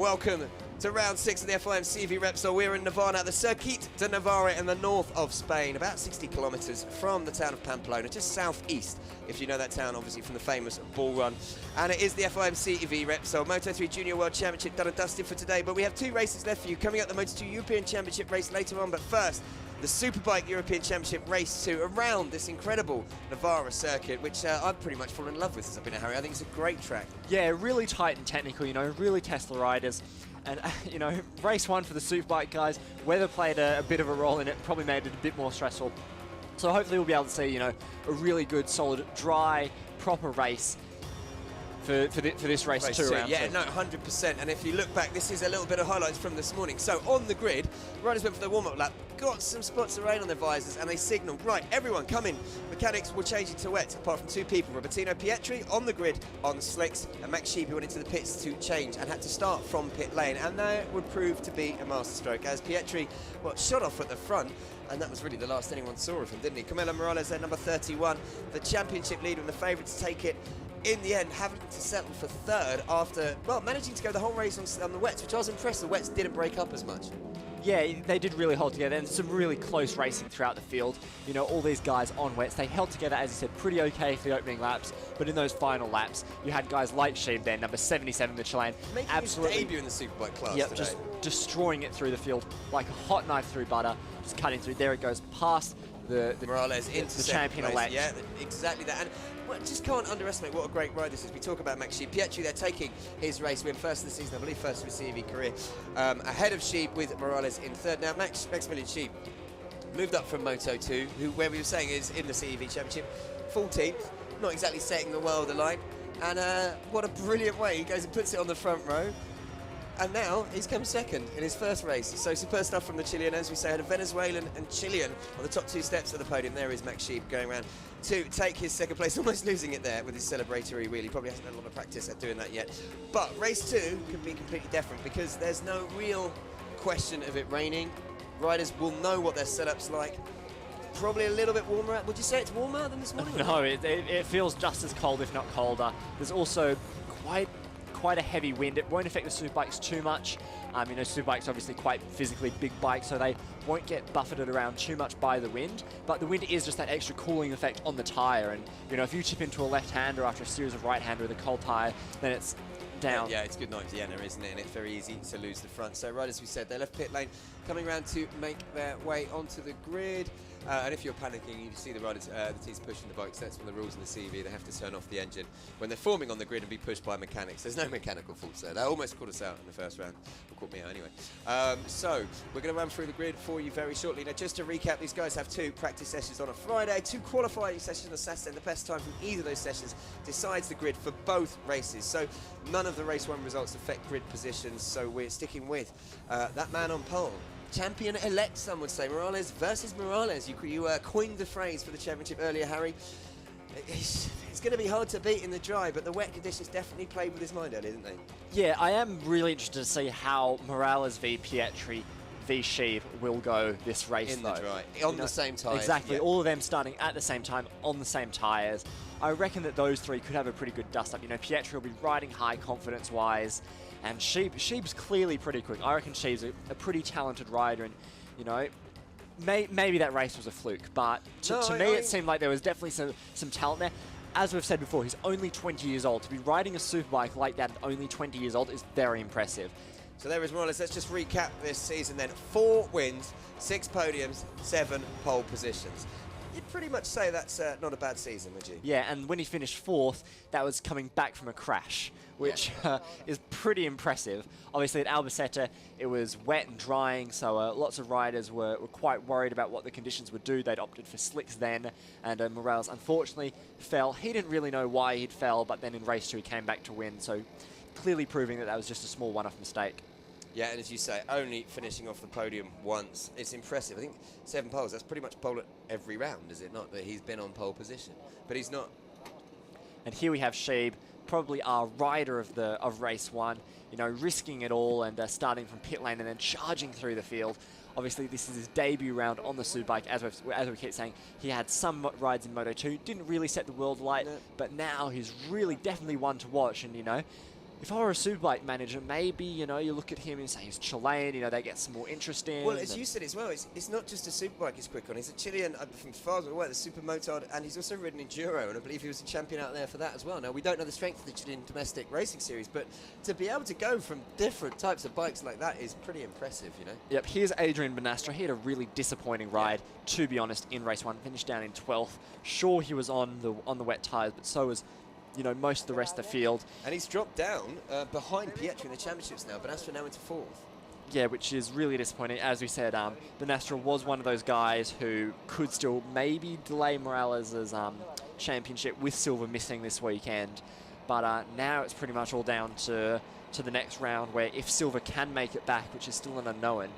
Welcome to round 6 of the FIM CV Repsol. We're in Navarra, the Circuit de Navarra in the north of Spain, about 60 kilometres from the town of Pamplona, just southeast, if you know that town, obviously from the famous Bull Run. And it is the FIM CV Repsol Moto3 Junior World Championship done and dusted for today, but we have 2 races left for you. Coming up, the Moto2 European Championship race later on, but first, the Superbike European Championship race 2 around this incredible Navarra circuit, which I've pretty much fallen in love with since I've been at Harry. I think it's a great track. Yeah, really tight and technical, you know, really test the riders. And, you know, race 1 for the Superbike guys, weather played a bit of a role in it, probably made it a bit more stressful. So hopefully we'll be able to see, you know, a really good, solid, dry, proper race for this race 2 round. Yeah, no, 100%. And if you look back, this is a little bit of highlights from this morning. So on the grid, riders went for the warm-up lap, got some spots of rain on their visors, and they signalled, right, everyone come in. Mechanics will change it to wet, apart from 2 people. Robertino Pietri on the grid on slicks, and Max Sheepy went into the pits to change and had to start from pit lane. And that would prove to be a masterstroke, as Pietri, well, shot off at the front. And that was really the last anyone saw of him, didn't he? Camilo Morales there, number 31, the championship leader and the favourite to take it. In the end, having to settle for 3rd after, well, managing to go the whole race on the wets, which I was impressed the wets didn't break up as much. Yeah, they did really hold together, and some really close racing throughout the field. You know, all these guys on wets, they held together, as you said, pretty okay for the opening laps, but in those final laps, you had guys like Sheeb there, number 77, the Chilean. Making absolutely his debut in the Superbike class today. Just destroying it through the field like a hot knife through butter, just cutting through. There it goes, past the Morales into the champion-elect. Yeah, exactly that. And well, just can't underestimate what a great ride this is. We talk about Max Sheep. Pietri, they're taking his race win first of the season, I believe first of his CV career, ahead of Sheep with Morales in 3rd. Now, Maximilian Sheep moved up from Moto2, where we were saying is in the CV Championship, 14th, not exactly setting the world alight. And what a brilliant way. He goes and puts it on the front row. And now he's come 2nd in his first race. So superb stuff from the Chilean, as we say, had a Venezuelan and Chilean on the top 2 steps of the podium. There is Max Sheep going around to take his 2nd place, almost losing it there with his celebratory wheel. He probably hasn't had a lot of practice at doing that yet. But race 2 can be completely different because there's no real question of it raining. Riders will know what their setup's like. Probably a little bit warmer. Would you say it's warmer than this morning? No, it feels just as cold, if not colder. There's also quite a heavy wind. It won't affect the Superbikes too much. You know, Superbikes are obviously quite physically big bikes, so they won't get buffeted around too much by the wind. But the wind is just that extra cooling effect on the tyre. And, you know, if you chip into a left-hander after a series of right-hander with a cold tyre, then it's down. Yeah, it's good night Vienna, isn't it? And it's very easy to lose the front. So right as we said, they left pit lane, coming around to make their way onto the grid. And if you're panicking, you see the riders, the teams pushing the bikes. That's one of the rules in the CV. They have to turn off the engine when they're forming on the grid and be pushed by mechanics. There's no mechanical faults there. They almost caught us out in the first round. Or caught me out anyway. So we're going to run through the grid for you very shortly. Now, just to recap, these guys have 2 practice sessions on a Friday, 2 qualifying sessions on a Saturday. And the best time from either of those sessions decides the grid for both races. So none of the race 1 results affect grid positions. So we're sticking with that man on pole. Champion-elect, some would say. Morales versus Morales. You coined the phrase for the championship earlier, Harry. It's going to be hard to beat in the dry, but the wet conditions definitely played with his mind earlier, didn't they? Yeah, I am really interested to see how Morales v Pietri v Sheeb will go this race, in the dry, on the same tyres. Exactly, yeah. All of them starting at the same time, on the same tyres. I reckon that those 3 could have a pretty good dust-up. You know, Pietri will be riding high confidence-wise, and Sheeb's clearly pretty quick. I reckon Sheeb's a pretty talented rider, and, you know, maybe that race was a fluke, but to me it seemed like there was definitely some talent there. As we've said before, he's only 20 years old. To be riding a Superbike like that at only 20 years old is very impressive. So there is Morales. Let's just recap this season then. 4 wins, 6 podiums, 7 pole positions. You'd pretty much say that's not a bad season, would you? Yeah, and when he finished 4th, that was coming back from a crash, which is pretty impressive. Obviously at Albacete, it was wet and drying, so lots of riders were quite worried about what the conditions would do. They'd opted for slicks then, and Morales unfortunately fell. He didn't really know why he'd fell, but then in race 2 he came back to win, so clearly proving that was just a small one-off mistake. Yeah, and as you say, only finishing off the podium once. It's impressive. I think 7 poles, that's pretty much pole at every round, is it not? That he's been on pole position. But he's not. And here we have Sheeb, probably our rider of race 1, you know, risking it all and starting from pit lane and then charging through the field. Obviously, this is his debut round on the Superbike. As we keep saying, he had some rides in Moto2, didn't really set the world alight, but now he's really definitely one to watch. And, you know, if I were a Superbike manager, maybe, you know, you look at him and say he's Chilean, you know, they get some more interest in. Well, as you said as well, it's not just a Superbike he's quick on. He's a Chilean, from far as I'm aware, the Supermotard, and he's also ridden Enduro, and I believe he was a champion out there for that as well. Now, we don't know the strength of the Chilean domestic racing series, but to be able to go from different types of bikes like that is pretty impressive, you know? Yep, here's Adrian Benastra. He had a really disappointing ride, to be honest, in race 1. Finished down in 12th. Sure, he was on the wet tyres, but so was, you know, most of the rest of the field. And he's dropped down behind Pietri in the championships now. Benastra now into 4th. Yeah, which is really disappointing. As we said, Benastra was one of those guys who could still maybe delay Morales' championship with Silva missing this weekend. But now it's pretty much all down to the next round, where if Silva can make it back, which is still an unknown,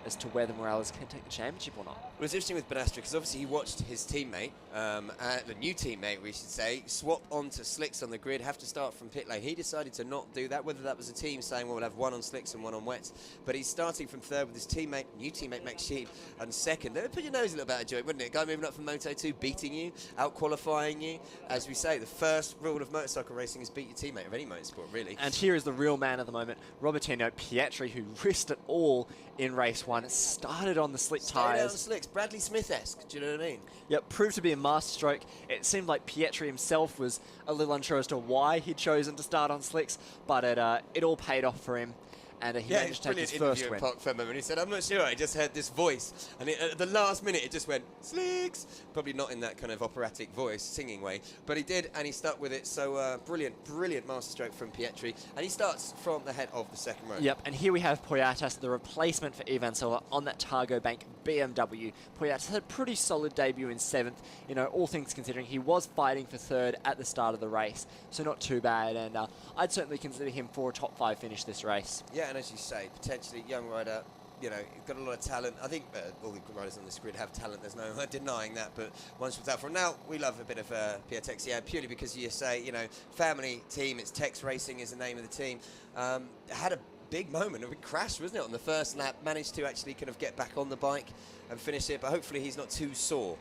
as to whether Morales can take the championship or not. Well, it's interesting with Benastra because obviously he watched his teammate, the new teammate we should say, swap onto slicks on the grid, have to start from pit lane. He decided to not do that, whether that was a team saying, well, we'll have one on slicks and one on wets. But he's starting from 3rd with his teammate, new teammate Max Sheep, and 2nd. That would put your nose a little bit out of joint, wouldn't it? Guy moving up from Moto 2, beating you, out-qualifying you. As we say, the first rule of motorcycle racing is beat your teammate of any motorsport, really. And here is the real man of the moment, Robertino Pietri, who risked it all in race 1. It started on the slick tyres. On slicks, Bradley Smith-esque, do you know what I mean? Yep, proved to be a masterstroke. It seemed like Pietri himself was a little unsure as to why he'd chosen to start on slicks, but it all paid off for him. And he managed to take his first win. Park Fermo, and he said, I'm not sure, I just heard this voice. And at the last minute, it just went, slicks! Probably not in that kind of operatic voice, singing way. But he did, and he stuck with it. So brilliant masterstroke from Pietri. And he starts from the head of the 2nd row. Yep, and here we have Poyatas, the replacement for Ivan Silva on that Targo Bank BMW. Poyatas had a pretty solid debut in 7th. You know, all things considering, he was fighting for 3rd at the start of the race. So not too bad, and I'd certainly consider him for a top 5 finish this race. Yeah, and as you say, potentially young rider, you know, got a lot of talent. I think all the riders on this grid have talent, there's no denying that, but once was out for him. Now, we love a bit of Pierre Texier, purely because you say, you know, family team, it's Tex Racing is the name of the team. Had a big moment, a big crash, wasn't it, on the first lap, managed to actually kind of get back on the bike and finish it, but hopefully he's not too sore.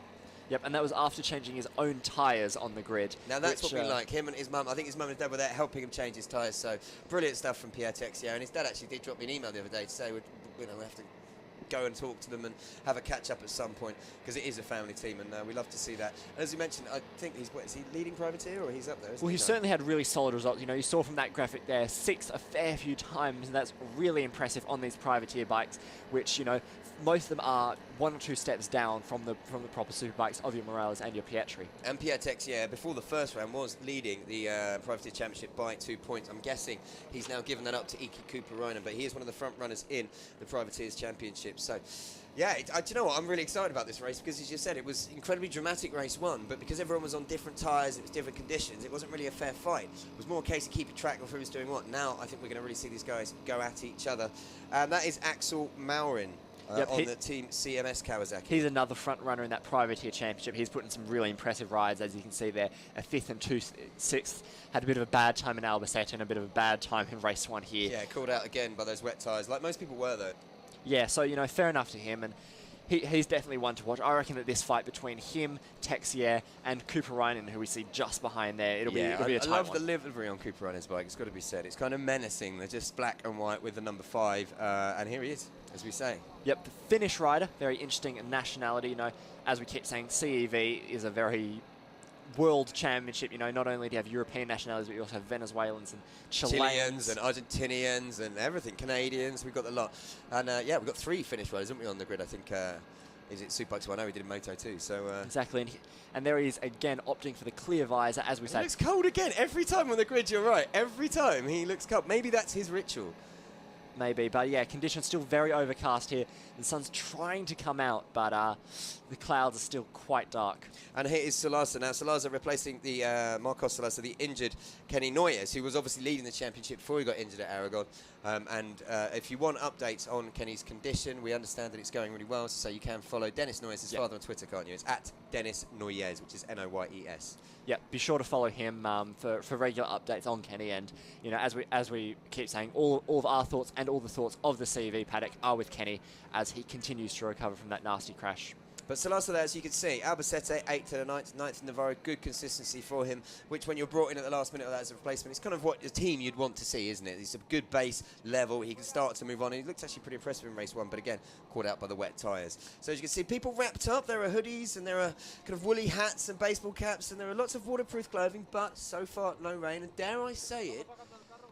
Yep, and that was after changing his own tyres on the grid. Now that's what we like, him and his mum. I think his mum and dad were there helping him change his tyres, so brilliant stuff from Pierre Texier. And his dad actually did drop me an email the other day to say, we have to go and talk to them and have a catch-up at some point, because it is a family team, and we love to see that. And as you mentioned, I think is he leading privateer, or he's up there, isn't well, he? he certainly had really solid results. You know, you saw from that graphic there, 6th a fair few times, and that's really impressive on these privateer bikes, which, you know, most of them are 1 or 2 steps down from the proper superbikes of your Morales and your Pietri. And Pierre Texier, before the first round, was leading the Privateer Championship by 2 points. I'm guessing he's now given that up to Iki Cooper-Rynan, but he is one of the front runners in the Privateers Championship. So, yeah, do you know what? I'm really excited about this race, because as you said, it was incredibly dramatic race 1, but because everyone was on different tyres, it was different conditions, it wasn't really a fair fight. It was more a case of keeping track of who was doing what. Now I think we're going to really see these guys go at each other. And that is Axel Maurin. On the team CMS Kawasaki. He's another front runner in that Privateer Championship. He's put in some really impressive rides, as you can see there. A 5th and 6th. Had a bit of a bad time in Albacete and a bit of a bad time in race 1 here. Yeah, called out again by those wet tyres, like most people were, though. Yeah, so, you know, fair enough to him. And he's definitely one to watch. I reckon that this fight between him, Texier, and Cooper-Rynan, who we see just behind there, it'll be a tight one. I love the livery on Cooper-Rynan's bike, it's got to be said. It's kind of menacing. They're just black and white with the number 5, and here he is, as we say. Yep, the Finnish rider, very interesting nationality. You know, as we keep saying, CEV is a very world championship. You know, not only do you have European nationalities, but you also have Venezuelans and Chileans and Argentinians and everything, Canadians. We've got a lot. And yeah, we've got 3 Finnish riders, haven't we, on the grid? I think, is it Superbike? So I know we did in Moto 2. So exactly. And there he is again, opting for the clear visor, as we say. He looks cold again. Every time on the grid, you're right. Every time he looks cold. Maybe that's his ritual. Maybe, but yeah, conditions still very overcast here. The sun's trying to come out, but the clouds are still quite dark. And here is Salazar. Now, Salazar replacing the Marcos Salazar, the injured Kenny Noyes, who was obviously leading the championship before he got injured at Aragon. If you want updates on Kenny's condition, we understand that it's going really well, so you can follow Dennis Noyes' father on Twitter, can't you? It's at Dennis Noyes, which is Noyes. Yeah, be sure to follow him for regular updates on Kenny. And you know, as we keep saying, all of our thoughts and all the thoughts of the CV paddock are with Kenny as he continues to recover from that nasty crash. But Solasa there, as you can see, Albacete 8th to the 9th in Navarra, good consistency for him, which when you're brought in at the last minute of that as a replacement, it's kind of what the team you'd want to see, isn't it? He's a good base level, he can start to move on, and he looks actually pretty impressive in race 1, but again, caught out by the wet tyres. So as you can see, people wrapped up, there are hoodies, and there are kind of woolly hats and baseball caps, and there are lots of waterproof clothing, but so far, no rain, and dare I say it,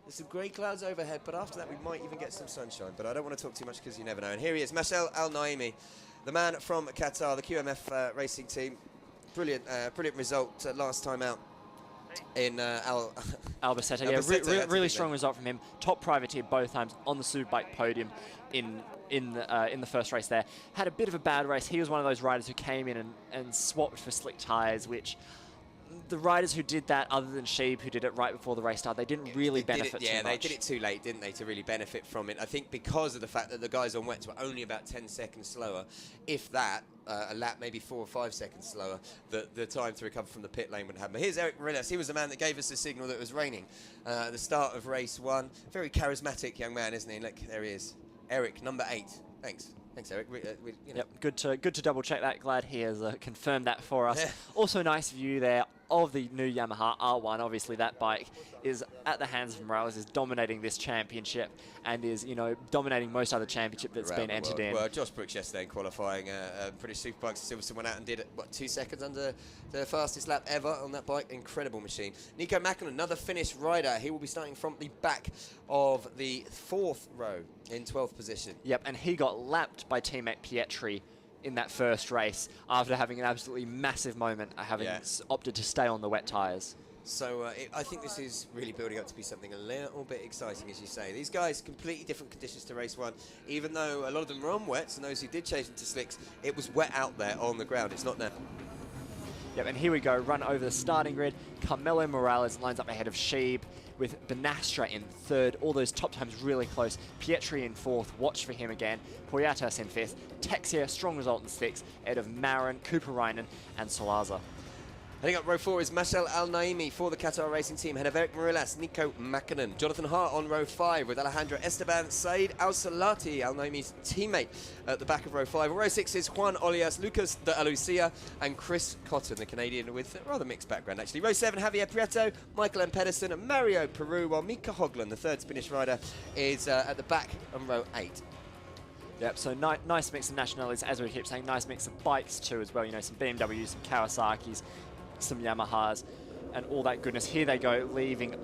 there's some grey clouds overhead, but after that we might even get some sunshine, but I don't want to talk too much because you never know. And here he is, Mashal Al-Naimi, the man from Qatar, the QMF racing team. Brilliant result last time out in Albacete. Yeah, really strong result from him. Top privateer both times on the Superbike podium in the first race there. Had a bit of a bad race. He was one of those riders who came in and swapped for slick tyres, which the riders who did that, other than Sheeb, who did it right before the race started, they didn't really benefit too much. Yeah, they did it too late, didn't they, to really benefit from it. I think because of the fact that the guys on wets were only about 10 seconds slower, if that, a lap maybe 4 or 5 seconds slower, the time to recover from the pit lane would happen. But here's Eric Morillas. He was the man that gave us the signal that it was raining at the start of race 1. Very charismatic young man, isn't he? Look, there he is. Eric, number 8. Thanks. Thanks, Eric. You know. Yep, good to double check that. Glad he has confirmed that for us. Also, nice view there of the new Yamaha R1. Obviously, that bike is at the hands of Morales, is dominating this championship and is, dominating most other championship that's been entered in. Well, Josh Brooks yesterday in qualifying, British Superbikes Silverstone went out and did, 2 seconds under the fastest lap ever on that bike. Incredible machine. Nico Macklin, another Finnish rider. He will be starting from the back of the 4th row in 12th position. Yep, and he got lapped by teammate Pietri in that first race after having an absolutely massive moment, having opted to stay on the wet tyres. So I think this is really building up to be something a little bit exciting, as you say. These guys, completely different conditions to race 1. Even though a lot of them were on wets, and those who did change into slicks, it was wet out there on the ground. It's not now. Yep, and here we go, run over the starting grid. Carmelo Morales lines up ahead of Sheeb, with Benastra in 3rd. All those top times really close. Pietri in 4th, watch for him again. Poyatas in 5th. Texia, strong result in 6th, ahead of Marin, Kuparainen, and Solaza. Heading up row 4 is Mashal Al-Naimi for the Qatar Racing Team, ahead of Eric Morillas, Nico Mackinnon. Jonathan Hart on row 5 with Alejandro Esteban, Said Al-Salati, Al-Naimi's teammate at the back of row 5. Row 6 is Juan Olias, Lucas de Alucia, and Chris Cotton, the Canadian with a rather mixed background actually. Row 7, Javier Prieto, Michael M. Pedersen, and Mario Peru, while Mika Hoglan, the 3rd Spanish rider, is at the back on row 8. Yep, so nice mix of nationalities, as we keep saying, nice mix of bikes too as well, some BMWs, some Kawasaki's, some Yamahas, and all that goodness. Here they go, leaving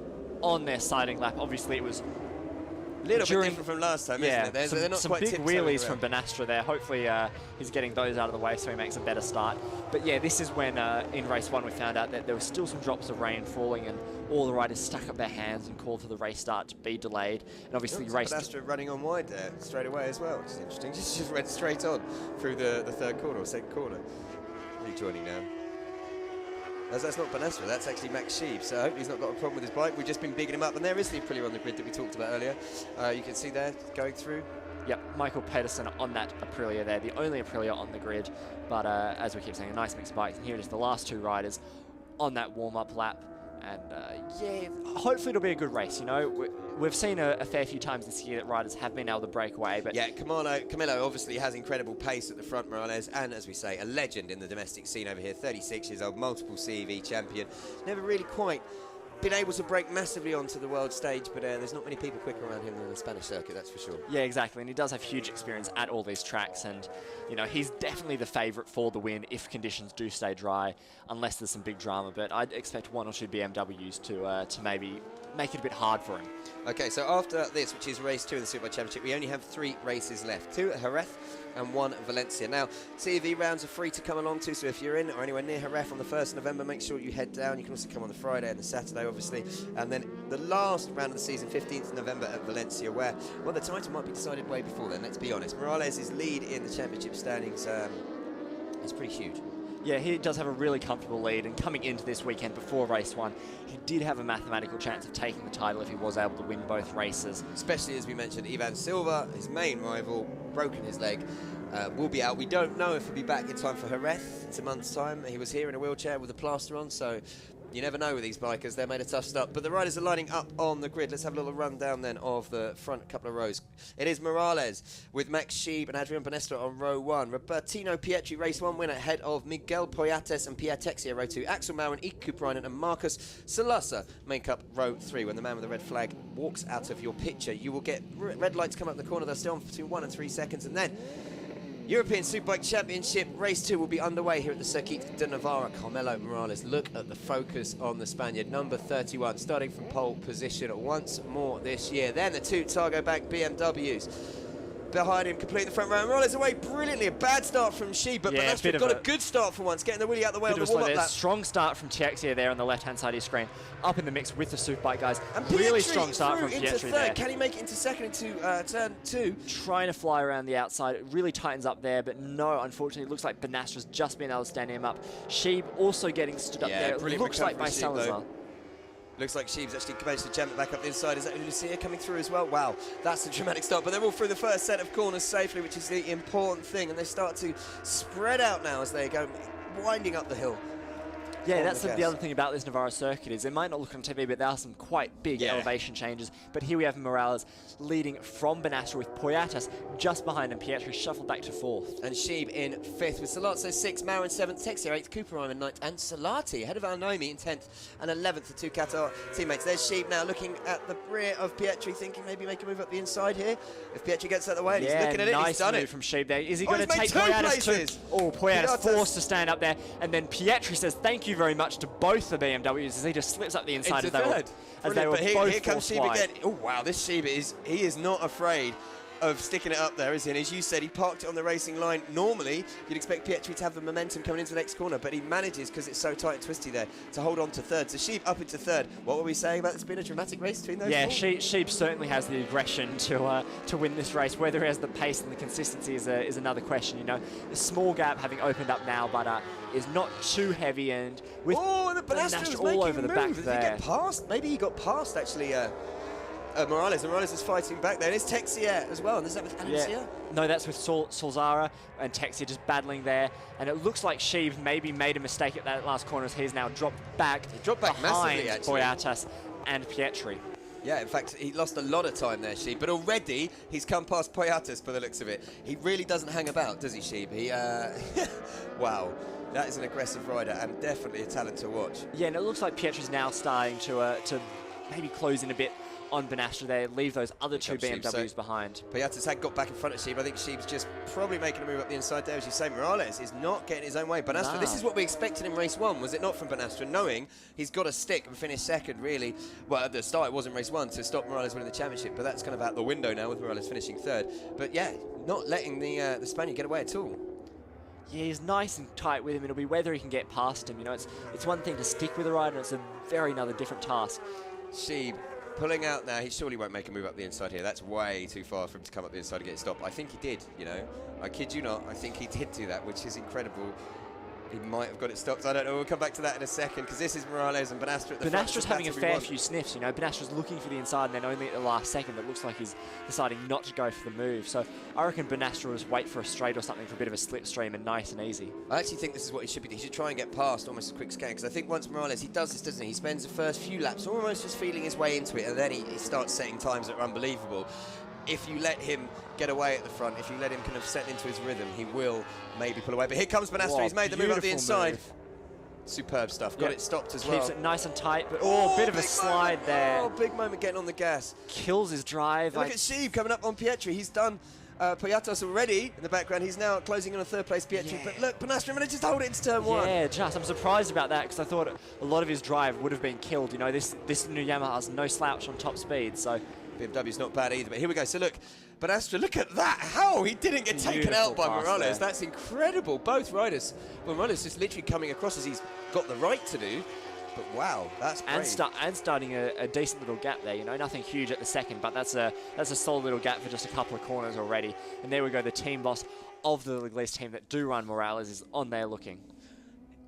on their siding lap. Obviously, it was a little bit different from last time, isn't it? They're not some quite big wheelies from Benastra there. Hopefully, he's getting those out of the way so he makes a better start. But yeah, this is when in race 1 we found out that there were still some drops of rain falling, and all the riders stuck up their hands and called for the race start to be delayed. And obviously, Benastra running on wide there straight away as well, which is interesting. Just went straight on through the 3rd corner or 2nd corner. Rejoining now. That's not Benastra, that's actually Max Sheeb, so I hope he's not got a problem with his bike. We've just been bigging him up, and there is the Aprilia on the grid that we talked about earlier. You can see there, going through. Yep, Michael Pedersen on that Aprilia there, the only Aprilia on the grid. But as we keep saying, a nice mix of bikes. And here it is, the last 2 riders on that warm-up lap. And yeah, hopefully it'll be a good race, We've seen a fair few times this year that riders have been able to break away. But yeah, Camilo obviously has incredible pace at the front, Morales, and as we say, a legend in the domestic scene over here, 36 years old, multiple CEV champion. Never really quite been able to break massively onto the world stage, but there's not many people quicker around him than the Spanish circuit, that's for sure. Yeah, exactly, and he does have huge experience at all these tracks, and he's definitely the favourite for the win if conditions do stay dry, unless there's some big drama. But I'd expect 1 or 2 BMWs to maybe make it a bit hard for him. Okay, so after this, which is race 2 in the Superbike Championship, we only have 3 races left. 2 at Jerez and 1 at Valencia. Now, CEV rounds are free to come along to, so if you're in or anywhere near Jerez on the 1st of November, make sure you head down. You can also come on the Friday and the Saturday, obviously. And then the last round of the season, 15th of November at Valencia, where, well, the title might be decided way before then, let's be honest. Morales' lead in the championship standings is pretty huge. Yeah, he does have a really comfortable lead, and coming into this weekend before race 1, he did have a mathematical chance of taking the title if he was able to win both races. Especially, as we mentioned, Ivan Silva, his main rival, broken his leg, will be out. We don't know if he'll be back in time for Jerez. It's a month's time. He was here in a wheelchair with a plaster on, so You never know with these bikers, they're made a tough start. But the riders are lining up on the grid. Let's have a little rundown then of the front couple of rows. It is Morales with Max Scheib and Adrian Banestra on row 1. Robertino Pietri, race 1 winner, ahead of Miguel Poyates and Pierre Texier, row 2. Axel Maurer and Ike Kuprainen and Marcus Salasa make up row 3. When the man with the red flag walks out of your picture, you will get red lights come up the corner. They're still on between 1 and 3 seconds. And then European Superbike Championship race 2 will be underway here at the Circuit de Navarra. Carmelo Morales, look at the focus on the Spaniard, number 31, starting from pole position once more this year. Then the 2 Targo Bank BMWs behind him, complete the front row. Morales away brilliantly. A bad start from Scheib, but Banestra got a good start for once, getting the wheelie out of the way on the warm-up lap. Strong start from Texier there on the left-hand side of your screen, up in the mix with the Superbike guys. And really strong start from into Pietri third. there. Can he make it into second into turn 2? Trying to fly around the outside. It really tightens up there, but no, unfortunately, it looks like Banestra's just been able to stand him up. Scheib also getting stood up there. It looks like by Salazar. Looks like Scheib's actually managed to jam it back up the inside. Is that Lucia coming through as well? Wow, that's a dramatic start. But they're all through the first set of corners safely, which is the important thing. And they start to spread out now as they go winding up the hill. Yeah, that's the other thing about this Navarra circuit is it might not look on TV, but there are some quite big elevation changes. But here we have Morales leading from Banestra with Poyatas just behind him. Pietri shuffled back to 4th. And Scheib in 5th with Salazzo 6th, Maurer in 7th, Texier 8th, Kuprainen in 9th, and Salati ahead of Alnomi in 10th and 11th, the 2 Qatar teammates. There's Scheib now looking at the rear of Pietri, thinking maybe make a move up the inside here. If Pietri gets out of the way, and he's looking at it, he's done it. Nice move from Scheib there. Is he going to he's take made 2 Poyatas places. Oh, Poyatas forced to stand up there. And then Pietri says thank you very much to both the BMWs as he just slips up the inside as they were both here comes Scheib wide. again. Oh wow, this Scheib is not afraid of sticking it up there, is he? And as you said, he parked it on the racing line. Normally, you'd expect Pietri to have the momentum coming into the next corner, but he manages, because it's so tight and twisty there, to hold on to 3rd. So Scheib up into 3rd. What were we saying about this being a dramatic race between those Yeah, four? Scheib certainly has the aggression to win this race. Whether he has the pace and the consistency is another question. You know, a small gap having opened up now, but is not too heavy, and with the Banestra all over the back Did there. he get past? Maybe he got past actually. Morales. Morales is fighting back there. And it's Texier as well. And is that with Anuncia? No, that's with Salzara and Texier just battling there. And it looks like Scheib maybe made a mistake at that last corner as he's now dropped back massively, behind actually. Poyatas and Pietri. Yeah, in fact, he lost a lot of time there, Scheib. But already, he's come past Poyatas by the looks of it. He really doesn't hang about, does he, Scheib? He, wow. That is an aggressive rider and definitely a talent to watch. Yeah, and it looks like Pietri's now starting to maybe close in a bit on Banestra there, leave those other 2 BMWs behind. Poyatas had got back in front of Scheib. I think Scheib's just probably making a move up the inside there. As you say, Morales is not getting his own way. Banestra, this is what we expected in race 1, was it not, from Banestra? Knowing he's got to stick and finish 2nd, really. Well, at the start, it was in race 1 to stop Morales winning the championship, but that's kind of out the window now with Morales finishing 3rd. But yeah, not letting the Spaniard get away at all. Yeah, he's nice and tight with him. It'll be whether he can get past him. You know, it's one thing to stick with a rider, and it's a very another different task. Scheib pulling out now. He surely won't make a move up the inside here. That's way too far for him to come up the inside to get stopped. I think he did, you know. I kid you not. I think he did do that, which is incredible. He might have got it stopped. I don't know. We'll come back to that in a second, because this is Morales and Banestra at the front. Banestra's having a fair few sniffs, you know. Banestra's looking for the inside, and then only at the last second it looks like he's deciding not to go for the move. So I reckon Banestra will just wait for a straight or something for a bit of a slipstream and nice and easy. I actually think this is what he should be doing. He should try and get past almost a quick scan, because I think once Morales, he does this, doesn't he? He spends the first few laps almost just feeling his way into it, and then he starts setting times that are unbelievable. If you let him get away at the front, if you let him kind of set into his rhythm, he will maybe pull away. But here comes Banestra. He's made the move up the inside. Superb stuff. Got it stopped as well. Keeps it nice and tight, but bit of a slide there. Oh, big moment getting on the gas. Kills his drive. Look at Scheib coming up on Pietri. He's done Poyatas already in the background. He's now closing on a 3rd place Pietri. But look, Banestra manages to hold it into turn 1. Yeah, I'm surprised about that, because I thought a lot of his drive would have been killed. You know, this new Yamaha's no slouch on top speed, so BMW's not bad either. But here we go. So look, Banestra, look at that. How he didn't get taken out by Morales. That's incredible. Both riders. Well, Morales just literally coming across as he's got the right to do. But wow, that's great. And starting a decent little gap there. You know, nothing huge at the second, but that's a solid little gap for just a couple of corners already. And there we go. The team boss of the Leglise team that do run Morales is on there looking.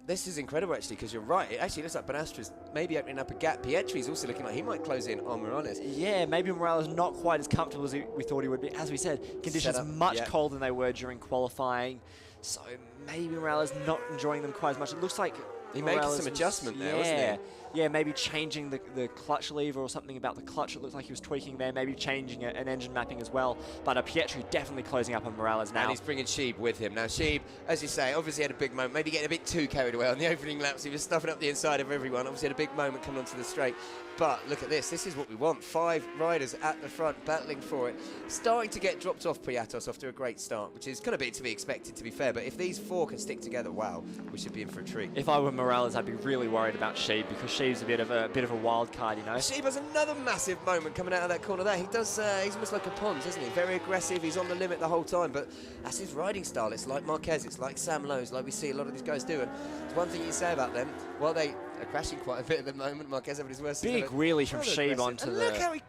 This is incredible, actually, because you're right. It actually looks like Banestra's maybe opening up a gap. Pietri's also looking like he might close in on Morales. Yeah, maybe Morales not quite as comfortable as we thought he would be. As we said, conditions much colder than they were during qualifying. So maybe Morales not enjoying them quite as much. It looks like He made some adjustment there, wasn't he? Yeah, maybe changing the clutch lever or something about the clutch. It looked like he was tweaking there, maybe changing an engine mapping as well. But Pietri definitely closing up on Morales now. And he's bringing Sheeb with him. Now, Sheeb, as you say, obviously had a big moment, maybe getting a bit too carried away on the opening laps. He was stuffing up the inside of everyone. Obviously had a big moment coming onto the straight. But look at this. This is what we want. 5 riders at the front battling for it. Starting to get dropped off Piatos after a great start, which is kind of to be expected, to be fair. But if these 4 can stick together, wow, we should be in for a treat. If I were Morales, I'd be really worried about Sheeb, because Sheeb's a bit of a wild card, you know. Sheeb has another massive moment coming out of that corner there. He does. He's almost like a Pons, isn't he? Very aggressive. He's on the limit the whole time. But that's his riding style. It's like Marquez. It's like Sam Lowe's, like we see a lot of these guys do. And it's one thing you say about them. While they are crashing quite a bit at the moment, Marquez having his worst. Big wheelie from Sheeb onto and the. Look how he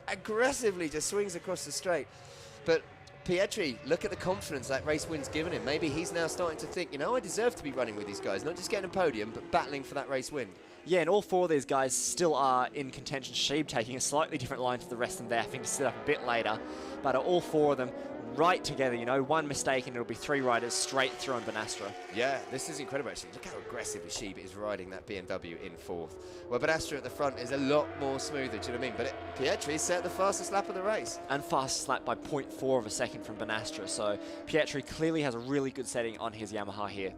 aggressively just swings across the straight. But Pietri, look at the confidence that race win's given him. Maybe he's now starting to think, you know, I deserve to be running with these guys, not just getting a podium, but battling for that race win. Yeah, and all 4 of these guys still are in contention. Sheeb taking a slightly different line to the rest of them there, having to sit up a bit later. But all 4 of them right together, you know, one mistake and it'll be 3 riders straight through on Banastra. Yeah, this is incredible actually. Look how aggressively Sheeb is riding that BMW in 4th. Well, Banastra at the front is a lot more smoother, do you know what I mean? But Pietri set the fastest lap of the race. And fastest lap by 0.4 of a second from Banastra, so Pietri clearly has a really good setting on his Yamaha here.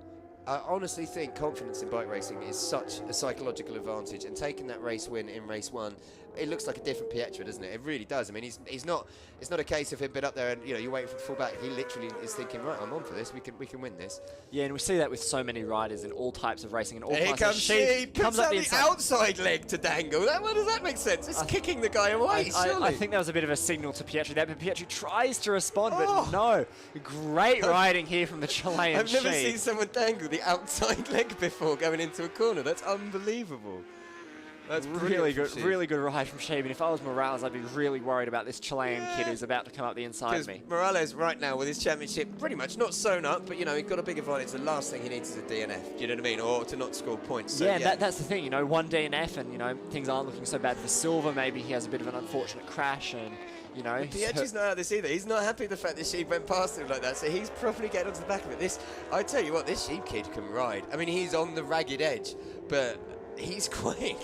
I honestly think confidence in bike racing is such a psychological advantage, and taking that race win in race 1, it looks like a different Pietri, doesn't it? It really does. I mean, he's not. It's not a case of him being up there and, you know, you're waiting for the full back. He literally is thinking, right, I'm on for this. We can win this. Yeah, and we see that with so many riders in all types of racing and all Here classes. Sheeb comes up the inside. outside leg to dangle. What does that make sense? It's kicking the guy away. I think that was a bit of a signal to Pietri there, but Pietri tries to respond, but no. Great riding here from the Chilean I've never Sheeb. seen someone dangle the outside leg before going into a corner. That's unbelievable. That's really good ride from Sheeb. And if I was Morales, I'd be really worried about this Chilean kid who's about to come up the inside of me. Morales right now with his championship pretty much not sewn up, but, you know, he's got a big advantage. The last thing he needs is a DNF. Do you know what I mean? Or to not score points. So, yeah, that's the thing. You know, 1 DNF and, you know, things aren't looking so bad for Silva. Maybe he has a bit of an unfortunate crash and, you know. Pietri's not out of this either. He's not happy with the fact that Sheeb went past him like that, so he's properly getting onto the back of it. I tell you what, this Sheeb kid can ride. I mean, he's on the ragged edge, but he's quick.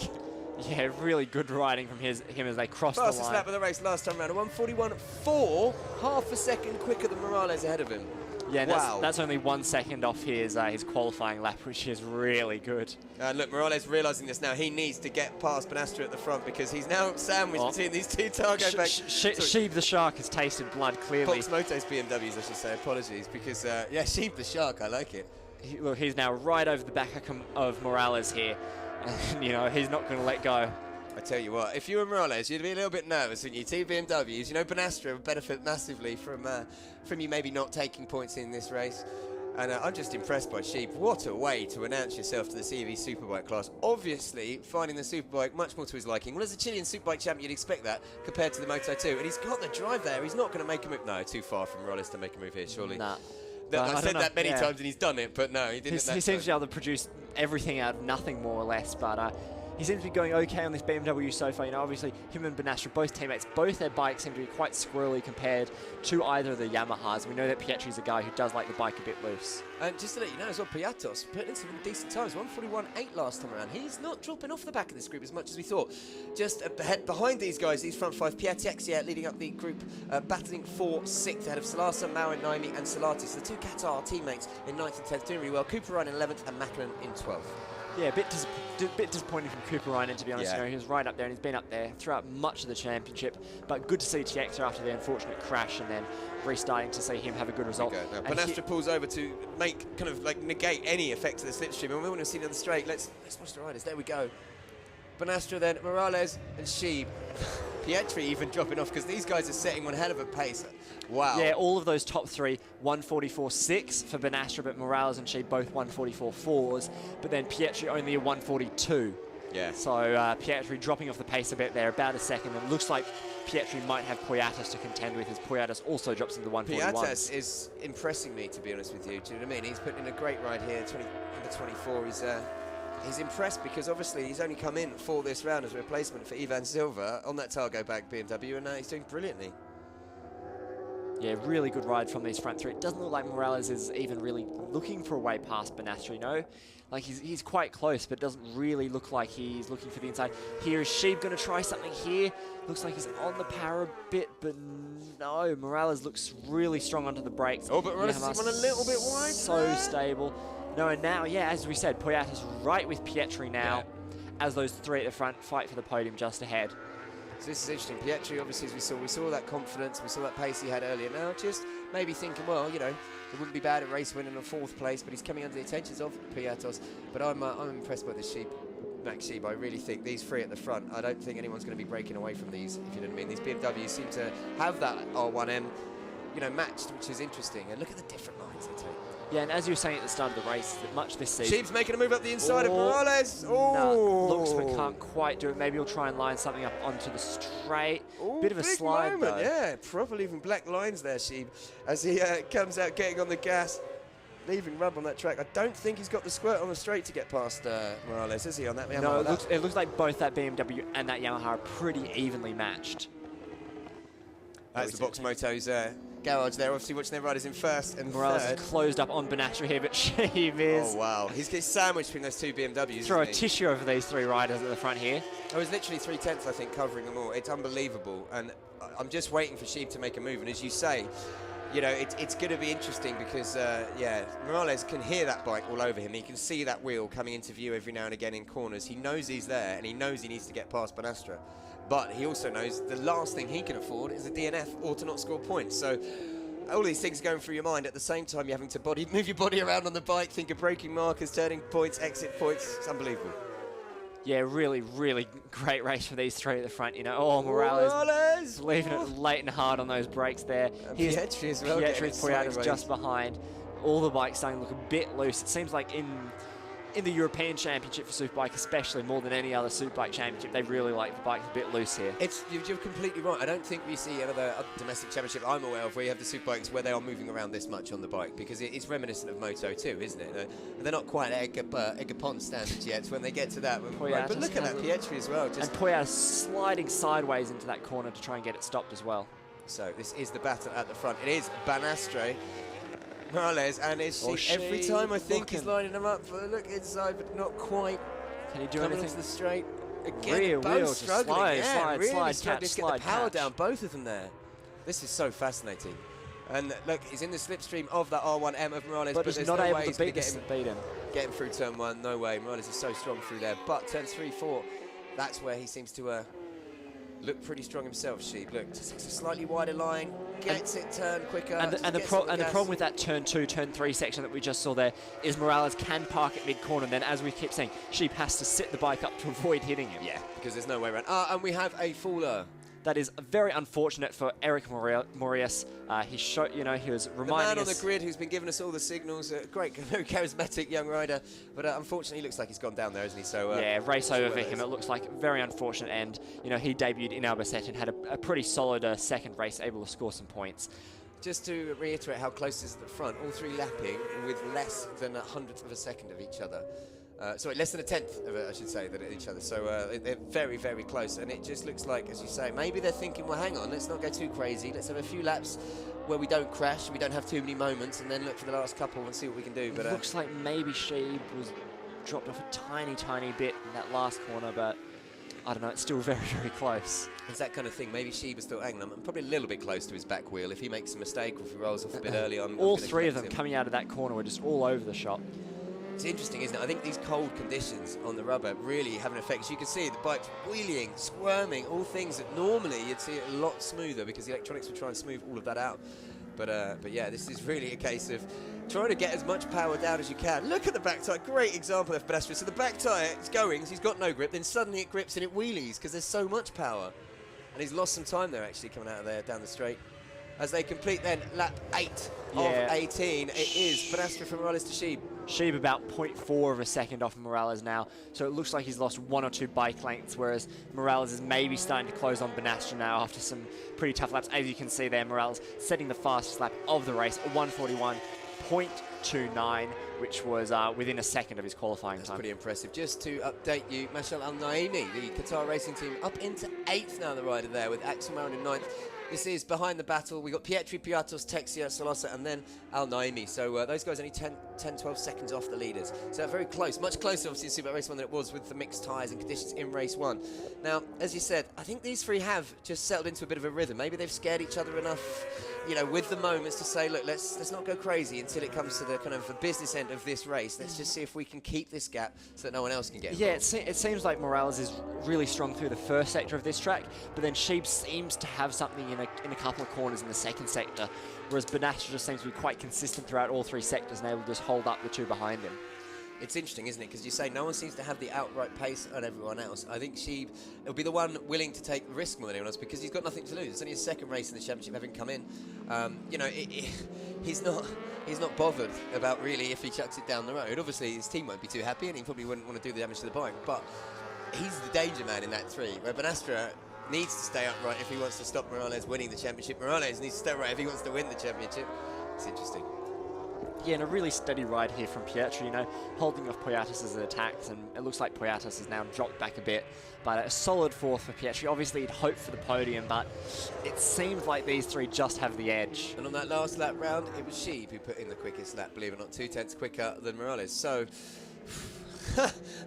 Yeah, really good riding from him as they cross the line. Fastest lap of the race last time round, a 1:41.4, half a second quicker than Morales ahead of him. Yeah, wow. That's only 1 second off his qualifying lap, which is really good. And look, Morales realising this now. He needs to get past Banastra at the front because he's now sandwiched between these 2 Targo bags. Sheeb the Shark has tasted blood, clearly. Fox Motos BMWs, I should say. Apologies, because, yeah, Sheeb the Shark, I like it. Look, he's now right over the back of Morales here. And, you know, he's not going to let go. I tell you what, if you were Morales, you'd be a little bit nervous when you 2 BMWs. You know, Banastra would benefit massively from you maybe not taking points in this race. And I'm just impressed by Sheeb. What a way to announce yourself to the CV Superbike class. Obviously, finding the Superbike much more to his liking. Well, as a Chilean Superbike champion, you'd expect that compared to the Moto 2. And he's got the drive there. He's not going to make a move. No, too far from Morales to make a move here, surely. Nah. I've said that many times and he's done it, but no, he didn't. He seems to be able to produce everything out of nothing, more or less, but he seems to be going okay on this BMW so far. You know, obviously, him and Banastra, both teammates, both their bikes seem to be quite squirrely compared to either of the Yamahas. We know that Pietri's a guy who does like the bike a bit loose. And just to let you know as well, Piatos put in some decent times, 1:41.8 last time around. He's not dropping off the back of this group as much as we thought. Just ahead, behind these guys, these front 5, Piatek leading up the group, battling for 6th ahead of Salasa, Mauer, Naimi and Salati. So the 2 Qatar teammates in 9th and 10th doing really well. Cooper Ryan in 11th and Macklin in 12th. Yeah, a bit disappointing from Cooper Ryan, to be honest. Yeah. You know, he was right up there and he's been up there throughout much of the championship. But good to see TX after the unfortunate crash and then restarting to see him have a good result. Now, Banastra pulls over to make kind of like negate any effect of the slipstream. And we want to see it on the straight. Let's watch the riders. There we go. Banastra then, Morales and Sheeb. Pietri even dropping off because these guys are setting one hell of a pace. Wow. Yeah, all of those top 3, 1:44.6 for Banastra, but Morales and Sheeb both 1:44.4s. But then Pietri only a 1:42. Yeah. So Pietri dropping off the pace a bit there, about a second. And it looks like Pietri might have Poyatos to contend with, as Poyatos also drops into the 1:41. Poyatos is impressing me, to be honest with you. Do you know what I mean? He's putting in a great ride here, number 24. He's impressed because obviously he's only come in for this round as a replacement for Ivan Silva on that Targo bag BMW, and he's doing brilliantly. Yeah, really good ride from these front three. It doesn't look like Morales is even really looking for a way past Banastra, you know? Like, he's quite close, but it doesn't really look like he's looking for the inside. Here is Sheeb going to try something here. Looks like he's on the power a bit, but no. Morales looks really strong onto the brakes. Oh, but Morales is a little bit wide. So stable. No, and now, yeah, as we said, Poyat is right with Pietri now, as those three at the front fight for the podium just ahead. So this is interesting. Pietri, obviously, as we saw that confidence, we saw that pace he had earlier. Now just maybe thinking, well, you know, it wouldn't be bad at race winning a 4th place, but he's coming under the attentions of Piatos. But I'm impressed by the Sheep, Max Sheep. I really think these three at the front, I don't think anyone's going to be breaking away from these, if you know what I mean. These BMWs seem to have that R1M, you know, matched, which is interesting. And look at the different lines they take. Yeah, and as you were saying at the start of the race, that much this season... Sheep's making a move up the inside of Morales. Oh! No, looks but can't quite do it. Maybe he'll try and line something up onto the straight. Ooh, bit of a slide, moment, though. Yeah, proper leaving black lines there, Sheep, as he comes out getting on the gas, leaving rub on that track. I don't think he's got the squirt on the straight to get past Morales, is he, on that Yamaha? No, it looks like both that BMW and that Yamaha are pretty evenly matched. That's the Box Moto's garage there, obviously watching their riders in first and Morales third. is closed up on Banastra here, but Sheeb is... Oh, wow. He's getting sandwiched between those two BMWs, Throw a isn't he? tissue over these three riders at the front here. I was literally 3/10, I think, covering them all. It's unbelievable. And I'm just waiting for Sheep to make a move. And as you say, you know, it's going to be interesting because, yeah, Morales can hear that bike all over him. He can see that wheel coming into view every now and again in corners. He knows he's there, and he knows he needs to get past Banastra. But he also knows the last thing he can afford is a DNF or to not score points. So all these things going through your mind at the same time you're having to move your body around on the bike, think of braking markers, turning points, exit points. It's unbelievable. Yeah, really, really great race for these three at the front, you know. Oh, Morales leaving it late and hard on those brakes there. Pietri as well. Pietri Poyat is just behind. All the bikes starting to look a bit loose. It seems like in the European Championship for Superbike, especially more than any other Superbike Championship, they really like the bikes a bit loose here. You're completely right. I don't think we see another domestic championship I'm aware of where you have the Superbikes where they are moving around this much on the bike, because it's reminiscent of Moto 2, isn't it? They're not quite at Edgar Pont standards yet. When they get to that, but look at that Pietri as well. And Poyat sliding sideways into that corner to try and get it stopped as well. So this is the battle at the front. It is Banastra, Morales, and it's every time I think he's lining them up. Look inside, but not quite. Can he do coming anything? into the straight again? Rear both wheel, struggling. slide, really slide, struggling catch, to get the power catch. down. Both of them there. This is so fascinating. And look, he's in the slipstream of that R1M of Morales, but there's he's not no able way to he's going beat him. Get him through turn 1. No way. Morales is so strong through there. But turn 3, 4, that's where he seems to look pretty strong himself, Sheep. Look, just takes a slightly wider line, gets it turned quicker. And the problem with that turn 2, turn 3 section that we just saw there is Morales can park at mid-corner, and then, as we keep saying, Sheep has to sit the bike up to avoid hitting him. Yeah, because there's no way around. And we have a faller. That is very unfortunate for Eric Morias. He was reminding us... The man on the grid who's been giving us all the signals. Great, very charismatic young rider. But unfortunately, he looks like he's gone down there, isn't he? So yeah, race over for him. It looks like very unfortunate. And, you know, he debuted in Albacete and had a pretty solid second race, able to score some points. Just to reiterate how close this is at the front, all three lapping with less than 1/100th of a second of each other. Sorry, less than 1/10 of it, I should say, than each other. So they're very, very close. And it just looks like, as you say, maybe they're thinking, well, hang on, let's not go too crazy. Let's have a few laps where we don't crash, we don't have too many moments, and then look for the last couple and see what we can do. But it looks like maybe Sheeb was dropped off a tiny, tiny bit in that last corner, but I don't know, it's still very, very close. It's that kind of thing. Maybe Sheeb is still hanging on, probably a little bit close to his back wheel. If he makes a mistake or if he rolls off a bit early on. All three of them coming out of that corner were just all over the shop. It's interesting, isn't it? I think these cold conditions on the rubber really have an effect. As you can see, the bike's wheeling, squirming, all things that normally you'd see it a lot smoother because the electronics would try and smooth all of that out. But yeah, this is really a case of trying to get as much power down as you can. Look at the back tyre. Great example of Pedestrian. So the back tyre is going, so he's got no grip, then suddenly it grips and it wheelies because there's so much power. And he's lost some time there, actually, coming out of there down the straight. As they complete then lap 8 of 18, it is Pedestrian from Morales to Sheeb. Sheeb about 0.4 of a second off Morales now, so it looks like he's lost 1 or 2 bike lengths, whereas Morales is maybe starting to close on Banastra now after some pretty tough laps. As you can see there, Morales setting the fastest lap of the race, 1:41.29, which was within a second of his qualifying time. That's pretty impressive. Just to update you, Mashal Al-Naimi, the Qatar racing team, up into 8th now, the rider there, with Axel Marin in 9th. This is behind the battle. We got Pietri, Piatos, Texia, Solosa, and then Al Naimi. So those guys only 10, 12 seconds off the leaders. So very close, much closer obviously in Superbike Race 1 than it was with the mixed tyres and conditions in Race 1. Now, as you said, I think these three have just settled into a bit of a rhythm. Maybe they've scared each other enough, you know, with the moments to say, look, let's not go crazy until it comes to the kind of the business end of this race. Let's just see if we can keep this gap so that no one else can get involved. Yeah, it seems like Morales is really strong through the first sector of this track, but then Sheeb seems to have something in a couple of corners in the second sector, whereas Benastra just seems to be quite consistent throughout all three sectors and able to just hold up the two behind him. It's interesting, isn't it? Because you say no one seems to have the outright pace on everyone else. I think Sheeb will be the one willing to take the risk more than anyone else because he's got nothing to lose. It's only his second race in the championship having come in. You know, he's not bothered about really if he chucks it down the road. Obviously, his team won't be too happy and he probably wouldn't want to do the damage to the bike. But he's the danger man in that three, where Benastra needs to stay upright if he wants to stop Morales winning the championship. Morales needs to stay upright if he wants to win the championship. It's interesting. Yeah, and a really steady ride here from Pietri, you know, holding off Poyatis' attacks, and it looks like Poyatis has now dropped back a bit, but a solid fourth for Pietri. Obviously, he'd hoped for the podium, but it seems like these three just have the edge. And on that last lap round, it was Sheeb who put in the quickest lap, believe it or not, 2/10 quicker than Morales. So,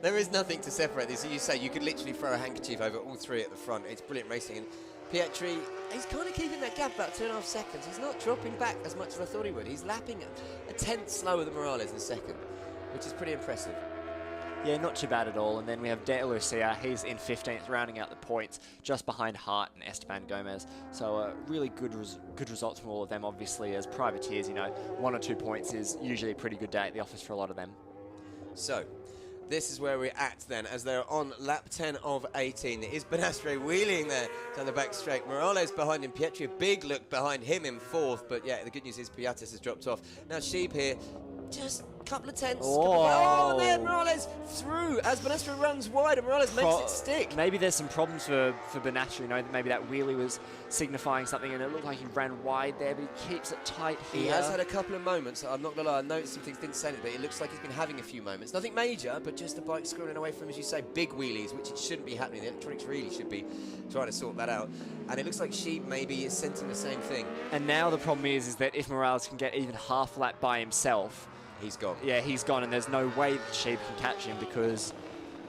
there is nothing to separate these. As you say, you could literally throw a handkerchief over all three at the front. It's brilliant racing. And Pietri, he's kind of keeping that gap about 2.5 seconds. He's not dropping back as much as I thought he would. He's lapping a tenth slower than Morales in second, which is pretty impressive. Yeah, not too bad at all. And then we have De Lucia. He's in 15th, rounding out the points, just behind Hart and Esteban Gomez. So really good results from all of them, obviously, as privateers. You know, 1 or 2 points is usually a pretty good day at the office for a lot of them. So, this is where we're at then, as they're on lap 10 of 18. It is Benastre wheeling there down the back straight. Morales behind him. Pietri, a big look behind him in fourth. But yeah, the good news is Piatis has dropped off. Now Sheeb here, just a couple of tenths. Oh, man, Morales through as Benastre runs wide and Morales makes it stick. Maybe there's some problems for Benastre, you know, maybe that wheelie was signifying something and it looked like he ran wide there, but he keeps it tight here. He has had a couple of moments, I'm not going to lie, I noticed some things, didn't say it, but it looks like he's been having a few moments. Nothing major, but just the bike scrolling away from him, as you say, big wheelies, which it shouldn't be happening. The electronics really should be trying to sort that out. And it looks like Sheeb maybe is sensing the same thing. And now the problem is that if Morales can get even half lap by himself, he's gone. Yeah, he's gone, and there's no way that Sheeb can catch him because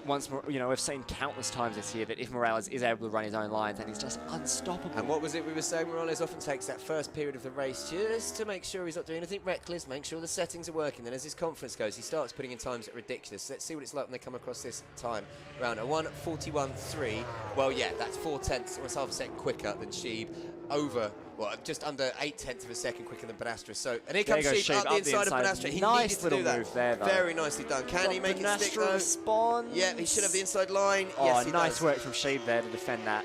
once, you know, we've seen countless times this year that if Morales is able to run his own lines, then he's just unstoppable. And what was it we were saying? Morales often takes that first period of the race just to make sure he's not doing anything reckless, make sure the settings are working. Then as his confidence goes, he starts putting in times that are ridiculous. Let's see what it's like when they come across this time round. A 1:41.3. Well, yeah, that's 4/10, almost half a second quicker than Sheeb. Over, well, just under 8/10 of a second quicker than Benastre. So, and here comes Sheeb up the inside of Benastre. He nice needed to do that. Move there, though. Very nicely done. Can he make it stick though? Response. Yeah, he should have the inside line. Oh, yes, he nice does. work from Sheeb there to defend that.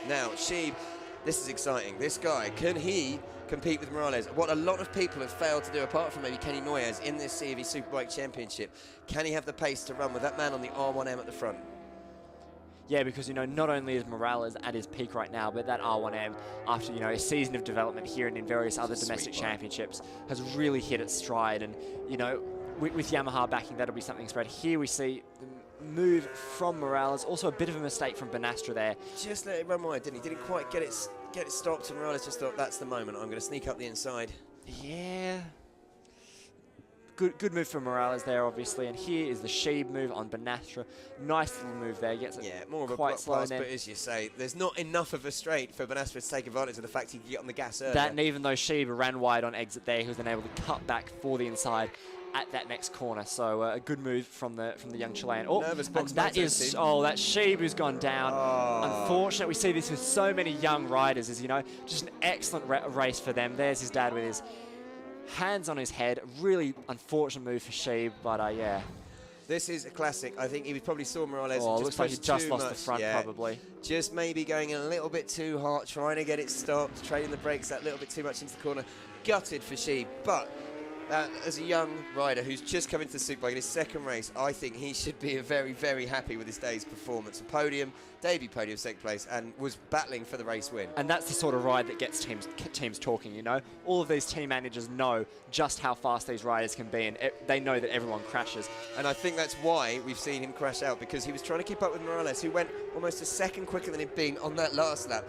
Now, Sheeb, this is exciting. This guy, can he compete with Morales? What a lot of people have failed to do, apart from maybe Kenny Noyes in this CAV Superbike Championship. Can he have the pace to run with that man on the R1M at the front? Yeah, because, you know, not only is Morales at his peak right now, but that R1M, after, you know, a season of development here and in various other domestic championships, has really hit its stride. And, you know, with Yamaha backing, that'll be something spread. Here we see the move from Morales. Also a bit of a mistake from Benastre there. Just let it run wide, didn't he? Didn't quite get it stopped, and Morales just thought, that's the moment. I'm going to sneak up the inside. Yeah. Good move from Morales there, obviously, and here is the Sheeb move on Benastre. Nice little move there. Gets it more of a quite slow, pass, but as you say, there's not enough of a straight for Benastre to take advantage of the fact he can get on the gas earlier. That, and even though Sheeb ran wide on exit there, he was then able to cut back for the inside at that next corner. So a good move from the young Chilean. Oh, nervous box that is that's Sheeb who's gone down. Oh. Unfortunately, we see this with so many young riders. As you know, just an excellent race for them. There's his dad with his hands on his head. Really unfortunate move for Sheeb, but yeah. This is a classic. I think he probably saw Morales. Oh, and looks like he just lost much. the front, probably. Just maybe going a little bit too hard, trying to get it stopped, trading the brakes that little bit too much into the corner. Gutted for Sheeb, but as a young rider who's just come into the Superbike in his second race, I think he should be very, very happy with his day's performance. A podium, debut podium, second place, and was battling for the race win. And that's the sort of ride that gets teams talking, you know. All of these team managers know just how fast these riders can be, and they know that everyone crashes. And I think that's why we've seen him crash out, because he was trying to keep up with Morales, who went almost a second quicker than he'd been on that last lap.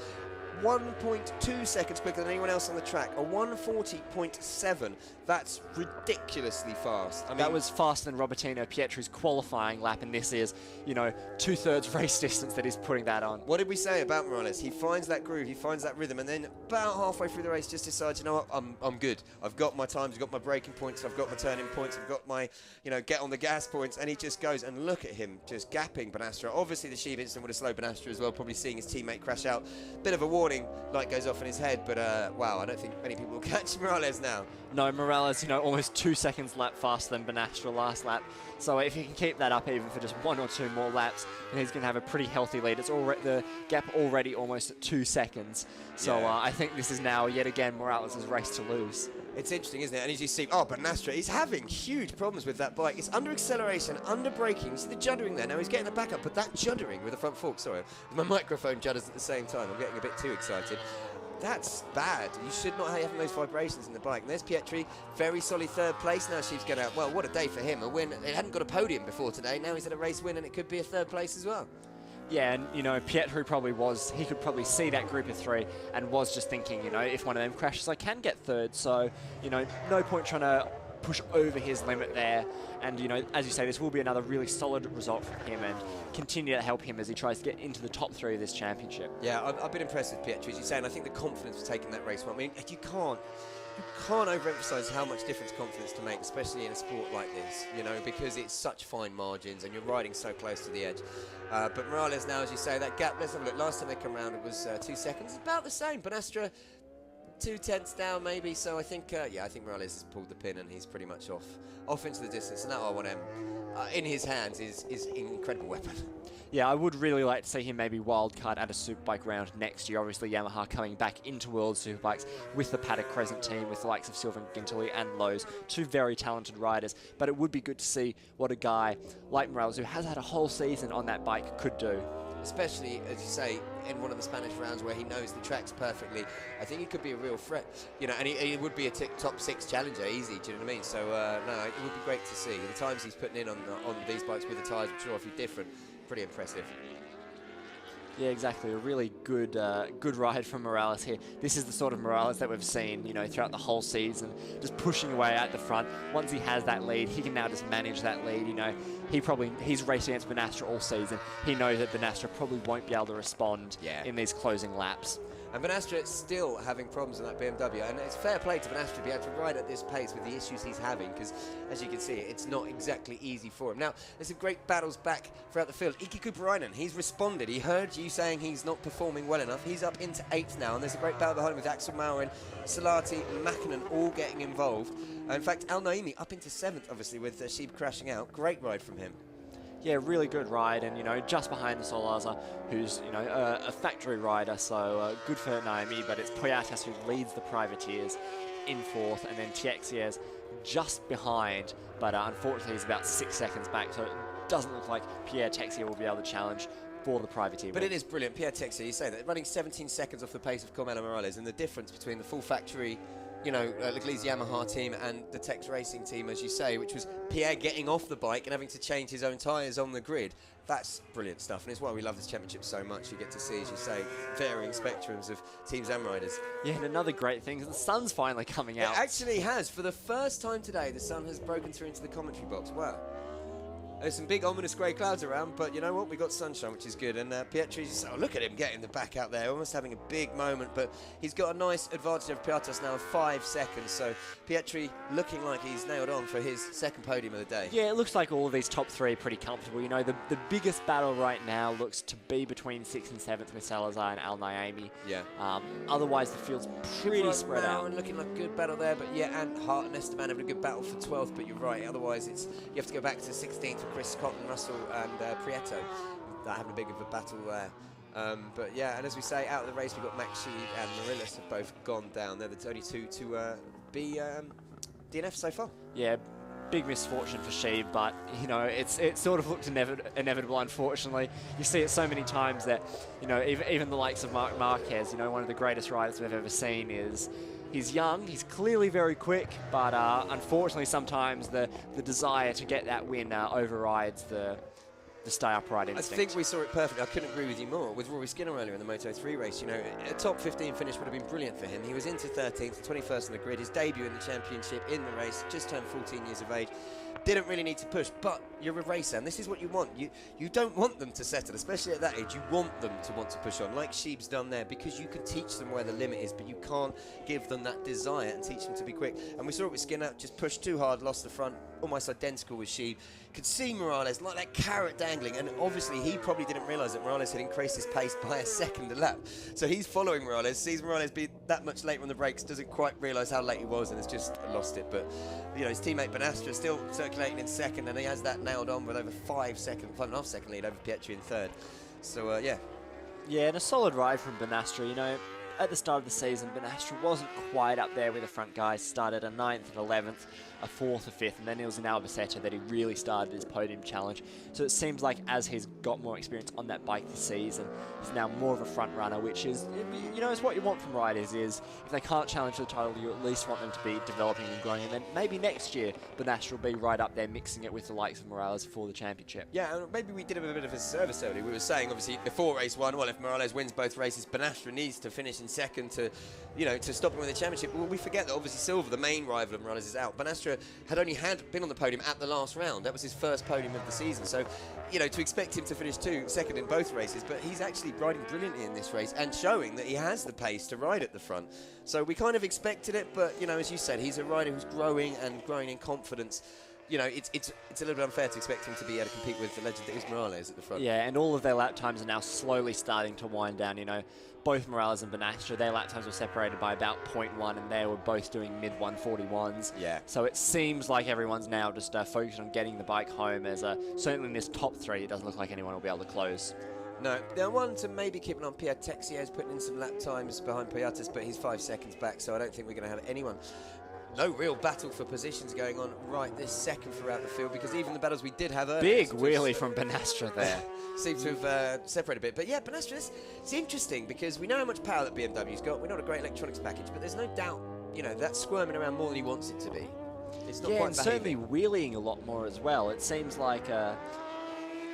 1.2 seconds quicker than anyone else on the track. A 1:40.7. That's ridiculously fast. I mean, that was faster than Robertino Pietri's qualifying lap, and this is, you know, 2/3 race distance that he's putting that on. What did we say about Morales? He finds that groove, he finds that rhythm, and then about halfway through the race just decides, you know what, I'm good. I've got my times, I've got my braking points, I've got my turning points, I've got my, you know, get on the gas points, and he just goes, and look at him just gapping Benastra. Obviously the Sheeb incident would have slowed Benastra as well, probably seeing his teammate crash out. Bit of a warning, light goes off in his head, but wow, I don't think many people will catch Morales now. No, Morales, you know, almost 2 seconds lap faster than Benastra last lap. So if he can keep that up even for just 1 or 2 more laps, then he's going to have a pretty healthy lead. It's already the gap already almost at 2 seconds. So Yeah. I think this is now yet again Morales' race to lose. It's interesting, isn't it? And as you see, Benastra, he's having huge problems with that bike. It's under acceleration, under braking. You see the juddering there. Now he's getting the back up, but that juddering with the front fork, sorry, my microphone judders at the same time. I'm getting a bit too excited. That's bad. You should not have those vibrations in the bike. And there's Pietri, very solid 3rd place. Now Sheeb's going out. Well, what a day for him. A win. It hadn't got a podium before today. Now he's at a race win, and it could be a 3rd place as well. Yeah, and, you know, Pietri probably was, he could probably see that group of 3 and was just thinking, you know, if one of them crashes, I can get 3rd. So, you know, no point trying to push over his limit there. And, you know, as you say, this will be another really solid result from him and continue to help him as he tries to get into the top 3 of this championship. Yeah, I've been impressed with Pietri, as you say, and I think the confidence of taking that race one. I mean, you can't overemphasize how much difference confidence can make, especially in a sport like this, you know, because it's such fine margins and you're riding so close to the edge. But Morales now, as you say, that gap, let's have a look. Last time they come around, it was 2 seconds. It's about the same. Benastra, 2/10 down maybe. So I think, I think Morales has pulled the pin and he's pretty much off into the distance. And that R1M in his hands is an incredible weapon. Yeah, I would really like to see him maybe wildcard at a Superbike round next year. Obviously, Yamaha coming back into World Superbikes with the Paddock Crescent team, with the likes of Sylvain Gintoli and Lowe's, 2 very talented riders. But it would be good to see what a guy like Morales, who has had a whole season on that bike, could do. Especially, as you say, in one of the Spanish rounds where he knows the tracks perfectly. I think he could be a real threat, you know, and he would be a top 6 challenger easy, do you know what I mean? So, no, it would be great to see. The times he's putting in on these bikes with the tyres, which are awfully different, pretty impressive. Yeah, exactly. A really good good ride from Morales here. This is the sort of Morales that we've seen, you know, throughout the whole season, just pushing away at the front. Once he has that lead, he can now just manage that lead, you know. He's raced against Benastra all season. He knows that Benastra probably won't be able to respond in these closing laps. And Benastra still having problems in that BMW, and it's fair play to Benastra to be able to ride at this pace with the issues he's having, because as you can see, it's not exactly easy for him. Now, there's some great battles back throughout the field. Iki Kuparainen, he's responded. He heard you saying he's not performing well enough. He's up into 8th now, and there's a great battle behind him with Axel Maurin, Salati, Mäkinen all getting involved. In fact, Al Naimi up into 7th, obviously, with Sheeb crashing out. Great ride from him. Yeah, really good ride, and, you know, just behind Solaza, who's, you know, a factory rider, so good for Naimi, but it's Poyatas who leads the privateers in 4th, and then Tiexiers just behind, but unfortunately he's about 6 seconds back, so it doesn't look like Pierre Texier will be able to challenge for the privateer. But it is brilliant. Pierre Texier, you say that, running 17 seconds off the pace of Carmelo Morales, and the difference between the full factory, you know, Leclerc's Yamaha team and the Tex Racing team, as you say, which was Pierre getting off the bike and having to change his own tyres on the grid. That's brilliant stuff, and it's why we love this championship so much. You get to see, as you say, varying spectrums of teams and riders. Yeah, and another great thing is the sun's finally coming out. It actually has. For the first time today, the sun has broken through into the commentary box. Wow. There's some big ominous grey clouds around, but you know what? We got sunshine, which is good. And Pietri's, look at him getting the back out there, almost having a big moment. But he's got a nice advantage over Piatos now of 5 seconds. So Pietri looking like he's nailed on for his second podium of the day. Yeah, it looks like all of these top 3 are pretty comfortable. You know, the biggest battle right now looks to be between 6th and 7th with Salazar and Al Naimi. Yeah. Otherwise, the field's pretty spread out. And looking like a good battle there, but yeah, and Hart and Esteban having a good battle for 12th. But you're right. Otherwise, you have to go back to 16th. Chris Cotton, Russell and Prieto having a big of a battle there. But yeah, and as we say, out of the race we've got Max Sheed and Marillis have both gone down. They're the only 2 to be DNF so far. Yeah, big misfortune for Sheeb, but you know, it sort of looked inevitable, unfortunately. You see it so many times that, you know, even the likes of Marc Marquez, you know, one of the greatest riders we've ever seen, he's young, he's clearly very quick, but unfortunately sometimes the desire to get that win overrides the the stay upright instinct. I think we saw it perfectly. I couldn't agree with you more. With Rory Skinner earlier in the Moto3 race, you know, a top 15 finish would have been brilliant for him. He was into 13th, 21st on the grid, his debut in the championship in the race, just turned 14 years of age. Didn't really need to push, but you're a racer, and this is what you want. You don't want them to settle, especially at that age. You want them to want to push on, like Sheeb's done there, because you can teach them where the limit is, but you can't give them that desire and teach them to be quick. And we saw it with Skinner, just pushed too hard, lost the front, almost identical with Sheeb. Could see Morales like that carrot dangling, and obviously he probably didn't realise that Morales had increased his pace by a second a lap. So he's following Morales, sees Morales be that much later on the brakes, doesn't quite realise how late he was, and has just lost it. But you know, his teammate Benastra still circulating in second, and he has that nailed on with over 5.5 second lead over Pietri in third. So yeah. Yeah, and a solid ride from Benastra. You know, at the start of the season, Benastra wasn't quite up there with the front guys. Started a 9th and 11th, a 4th, a 5th, and then it was in Albacete that he really started his podium challenge. So it seems like as he's got more experience on that bike this season, he's now more of a front runner, which is, you know, is what you want from riders. Is if they can't challenge the title, you at least want them to be developing and growing, and then maybe next year Benastra will be right up there mixing it with the likes of Morales for the championship. Yeah, and maybe we did him a bit of a service earlier. We were saying, obviously, before race one, well, if Morales wins both races, Benastra needs to finish in second to, you know, to stop him with the championship. Well, we forget that obviously Silva, the main rival of Morales, is out. Benastra had only been on the podium at the last round. That was his first podium of the season. So, you know, to expect him to finish second in both races, but he's actually riding brilliantly in this race and showing that he has the pace to ride at the front. So we kind of expected it, but, you know, as you said, he's a rider who's growing in confidence. You know, it's a little bit unfair to expect him to be able to compete with the legend that is Morales at the front. Yeah, and all of their lap times are now slowly starting to wind down. You know, both Morales and Benastra, their lap times were separated by about 0.1, and they were both doing mid 141s. Yeah. So it seems like everyone's now just focused on getting the bike home. As certainly in this top three, it doesn't look like anyone will be able to close. No, the one to maybe keep an eye on, Pierre Texier is putting in some lap times behind Piatas, but he's 5 seconds back, so I don't think we're going to have anyone. No real battle for positions going on right this second throughout the field, because even the battles we did have earlier... Big wheelie from Benastra there. Seems to have separated a bit. But yeah, Benastra, it's interesting because we know how much power that BMW's got. We're not a great electronics package, but there's no doubt, you know, that's squirming around more than he wants it to be. It's not yeah, quite and certainly wheeling a lot more as well. It seems like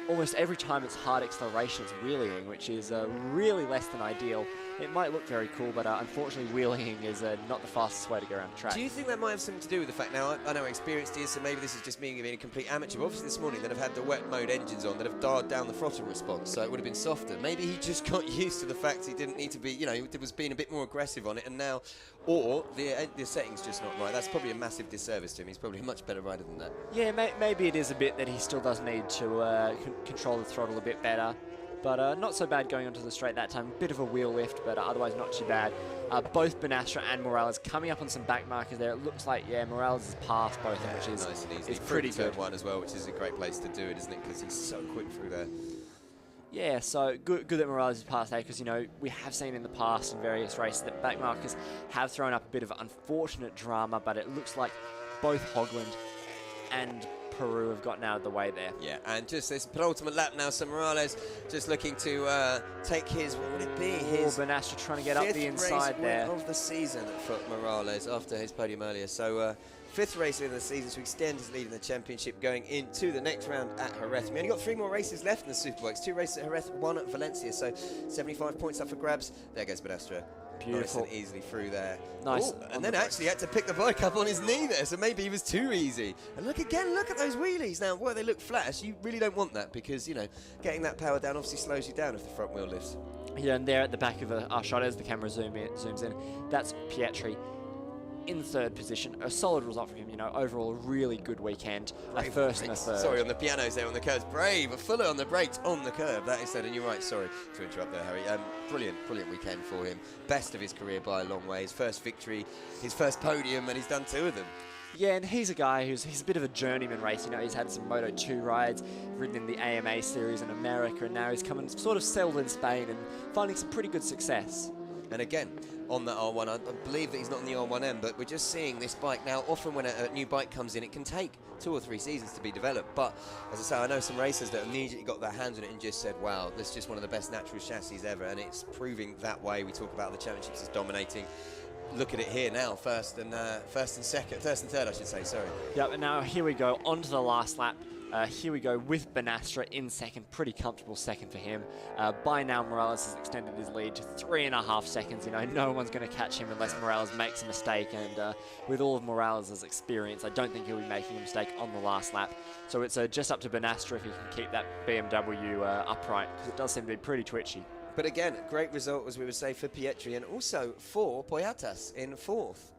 almost every time it's hard acceleration, it's wheeling, which is really less than ideal. It might look very cool, but unfortunately wheeling is not the fastest way to go around the track. Do you think that might have something to do with the fact, now I know how experienced he is, so maybe this is just me being a complete amateur, but obviously this morning that have had the wet mode engines on that have dialed down the throttle response, so it would have been softer. Maybe he just got used to the fact he didn't need to be, you know, he was being a bit more aggressive on it, and now, or the setting's just not right. That's probably a massive disservice to him. He's probably a much better rider than that. Yeah, maybe it is a bit that he still does need to control the throttle a bit better. But not so bad going onto the straight that time. Bit of a wheel lift, but otherwise not too bad. Both Benastra and Morales coming up on some back markers there. It looks like, yeah, Morales has passed both of them, which is nice and easy. Is pretty good. One as well, which is a great place to do it, isn't it? Because he's so quick through there. Yeah, so good that Morales has passed there, because, you know, we have seen in the past in various races that back markers have thrown up a bit of unfortunate drama, but it looks like both Hogland and Peru have gotten out of the way there. Yeah, and just this penultimate lap now, so Morales just looking to take his, what would it be? His Benastra trying to get up the inside there. Of the season for Morales after his podium earlier. So 5th race in the season to extend his lead in the championship going into the next round at Jerez. We only got 3 more races left in the Superbikes. 2 races at Jerez, 1 at Valencia. So 75 points up for grabs. There goes Benastra. Beautiful. Nice and easily through there. Nice. Ooh, and then actually had to pick the bike up on his knee there, so maybe he was too easy. And look again, look at those wheelies. Now, while they look flash, you really don't want that because, you know, getting that power down obviously slows you down if the front wheel lifts. Yeah, and there at the back of our shot as the camera zooms in, that's Pietri in 3rd position. A solid result for him, you know, overall a really good weekend. A first and a third. Sorry, on the pianos there on the curves. Brave, a fuller on the brakes on the curve. That is said, and you're right, sorry to interrupt there, Harry. Brilliant weekend for him. Best of his career by a long way. His first victory, his first podium, and he's done 2 of them. Yeah, and he's a guy he's a bit of a journeyman race. You know, he's had some Moto2 rides, ridden in the AMA series in America, and now he's come and sort of settled in Spain and finding some pretty good success. And again, on that R1, I believe that he's not on the R1M, but we're just seeing this bike now. Often when a new bike comes in, it can take 2 or 3 seasons to be developed. But as I say, I know some racers that immediately got their hands on it and just said, wow, this is just one of the best natural chassis ever. And it's proving that way. We talk about the championships as dominating. Look at it here now, first and third, I should say, sorry. Yep, and now here we go, onto the last lap. Here we go with Benastra in second, pretty comfortable second for him. By now, Morales has extended his lead to 3.5 seconds. You know, no one's going to catch him unless Morales makes a mistake, and with all of Morales' experience, I don't think he'll be making a mistake on the last lap. So it's just up to Benastra if he can keep that BMW upright, because it does seem to be pretty twitchy. But again, great result, as we would say, for Pietri, and also for Poyatas in fourth.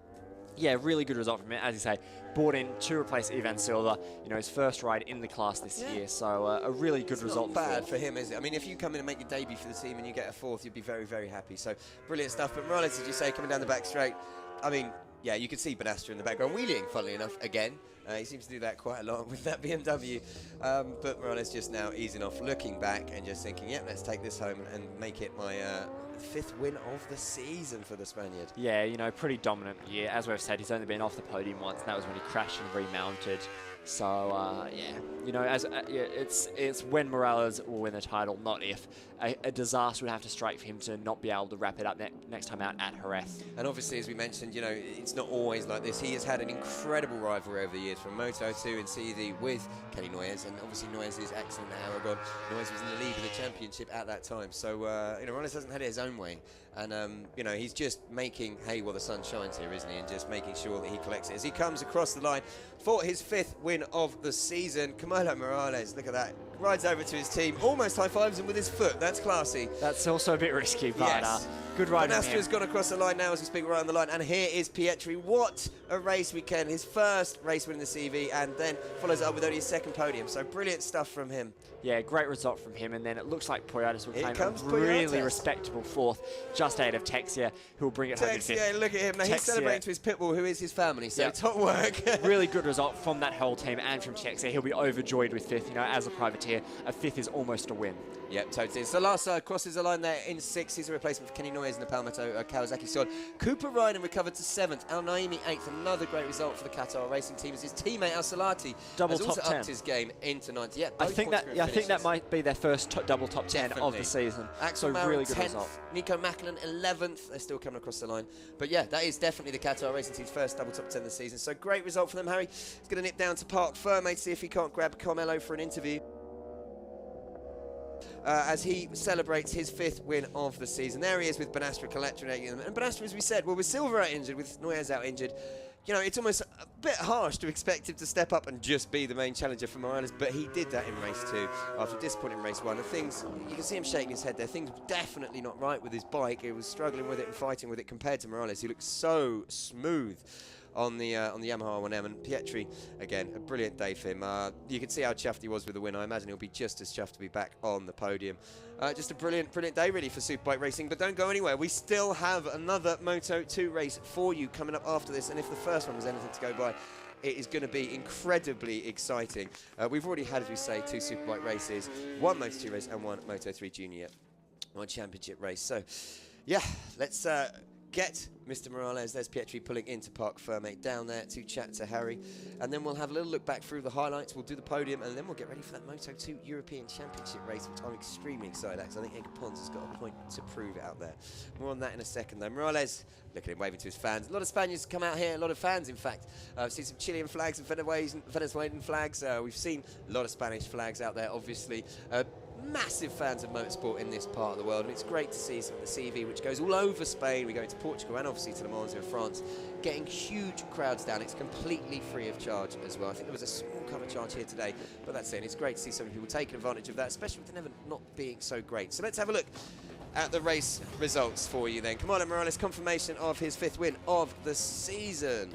Yeah, really good result from him. As you say, brought in to replace Ivan Silva, you know, his first ride in the class this year. So a really good result. Not bad for him, is it? I mean, if you come in and make your debut for the team and you get a fourth, you'd be very, very happy. So brilliant stuff. But Morales, as you say, coming down the back straight, I mean, yeah, you can see Benastra in the background wheeling, funnily enough, again. He seems to do that quite a lot with that BMW. But Morales just now easing off, looking back and just thinking, yep, let's take this home and make it my 5th win of the season for the Spaniard. Yeah, you know, pretty dominant year. As we've said, he's only been off the podium once, and that was when he crashed and remounted. So, yeah, you know, it's when Morales will win the title, not if. A disaster would have to strike for him to not be able to wrap it up next time out at Jerez. And obviously, as we mentioned, you know, it's not always like this. He has had an incredible rivalry over the years from Moto2 and CD with Kenny Noyes, and obviously Noyes is excellent at Aragon. Noyes was in the lead of the championship at that time. So, you know, Morales hasn't had it his own way. And, you know, he's just making hay while the sun shines here, isn't he? And just making sure that he collects it as he comes across the line for his 5th win of the season. Camilo Morales, look at that. Rides over to his team, almost high-fives him with his foot. That's classy. That's also a bit risky, but yes. Good ride. Benastra's gone across the line now as we speak, right on the line. And here is Pietri. What a race weekend. His first race win in the CV, and then follows it up with only his 2nd podium. So brilliant stuff from him. Yeah, great result from him. And then it looks like Poyatas will claim a really respectable 4th, just ahead of Texia, who will bring it home in 5th. Yeah, look at him. Now he's celebrating to his pitbull, who is his family. So top work. Really good result from that whole team and from Texia. He'll be overjoyed with 5th. You know, as a privateer, a 5th is almost a win. Yep, totally. So last side crosses the line there in 6th. He's a replacement for Kenny Noyes in the Palmetto Kawasaki squad. Cooper Ryden recovered to 7th. Al Naimi 8th. Another great result for the Qatar racing team as his teammate Al Salati has also upped his game into 9th. Yeah, I think that might be their first double top 10 of the season. Axel Maurer, really good 10th, result. Nico Macklin 11th. They're still coming across the line. But yeah, that is definitely the Qatar racing team's first double top 10 of the season. So great result for them, Harry. He's going to nip down to Parc Ferme to see if he can't grab Carmelo for an interview. As he celebrates his 5th win of the season. There he is with Benastra collecting them. And Benastra, as we said, well, with Silva out injured, with Noyes out injured, you know, it's almost a bit harsh to expect him to step up and just be the main challenger for Morales, but he did that in race 2 after disappointing race 1. And things, you can see him shaking his head there, things were definitely not right with his bike. He was struggling with it and fighting with it compared to Morales, who looked so smooth on the Yamaha 1M. And Pietri, again, a brilliant day for him. You can see how chuffed he was with the win. I imagine he'll be just as chuffed to be back on the podium. Just a brilliant day really for Superbike racing, but don't go anywhere. We still have another Moto2 race for you coming up after this, and if the first one was anything to go by, it is going to be incredibly exciting. We've already had, as we say, 2 Superbike races, 1 Moto2 race and 1 Moto3 Junior, 1 championship race. So, yeah, let's get Mr. Morales. There's Pietri pulling into Parc Ferme down there to chat to Harry, and then we'll have a little look back through the highlights. We'll do the podium, and then we'll get ready for that Moto2 European Championship race, which I'm extremely excited at, because I think Edgar Pons has got a point to prove out there. More on that in a second, though. Morales, look at him waving to his fans. A lot of Spaniards come out here, a lot of fans, in fact. I've seen some Chilean flags and Venezuelan flags. We've seen a lot of Spanish flags out there, obviously. Massive fans of motorsport in this part of the world, and it's great to see some of the CV, which goes all over Spain. We go into Portugal and obviously to Le Mans in France, getting huge crowds down. It's completely free of charge as well. I think there was a small cover charge here today, but that's it. And it's great to see so many people taking advantage of that, especially with the never not being so great. So let's have a look at the race results for you then. Camilo Morales, confirmation of his 5th win of the season.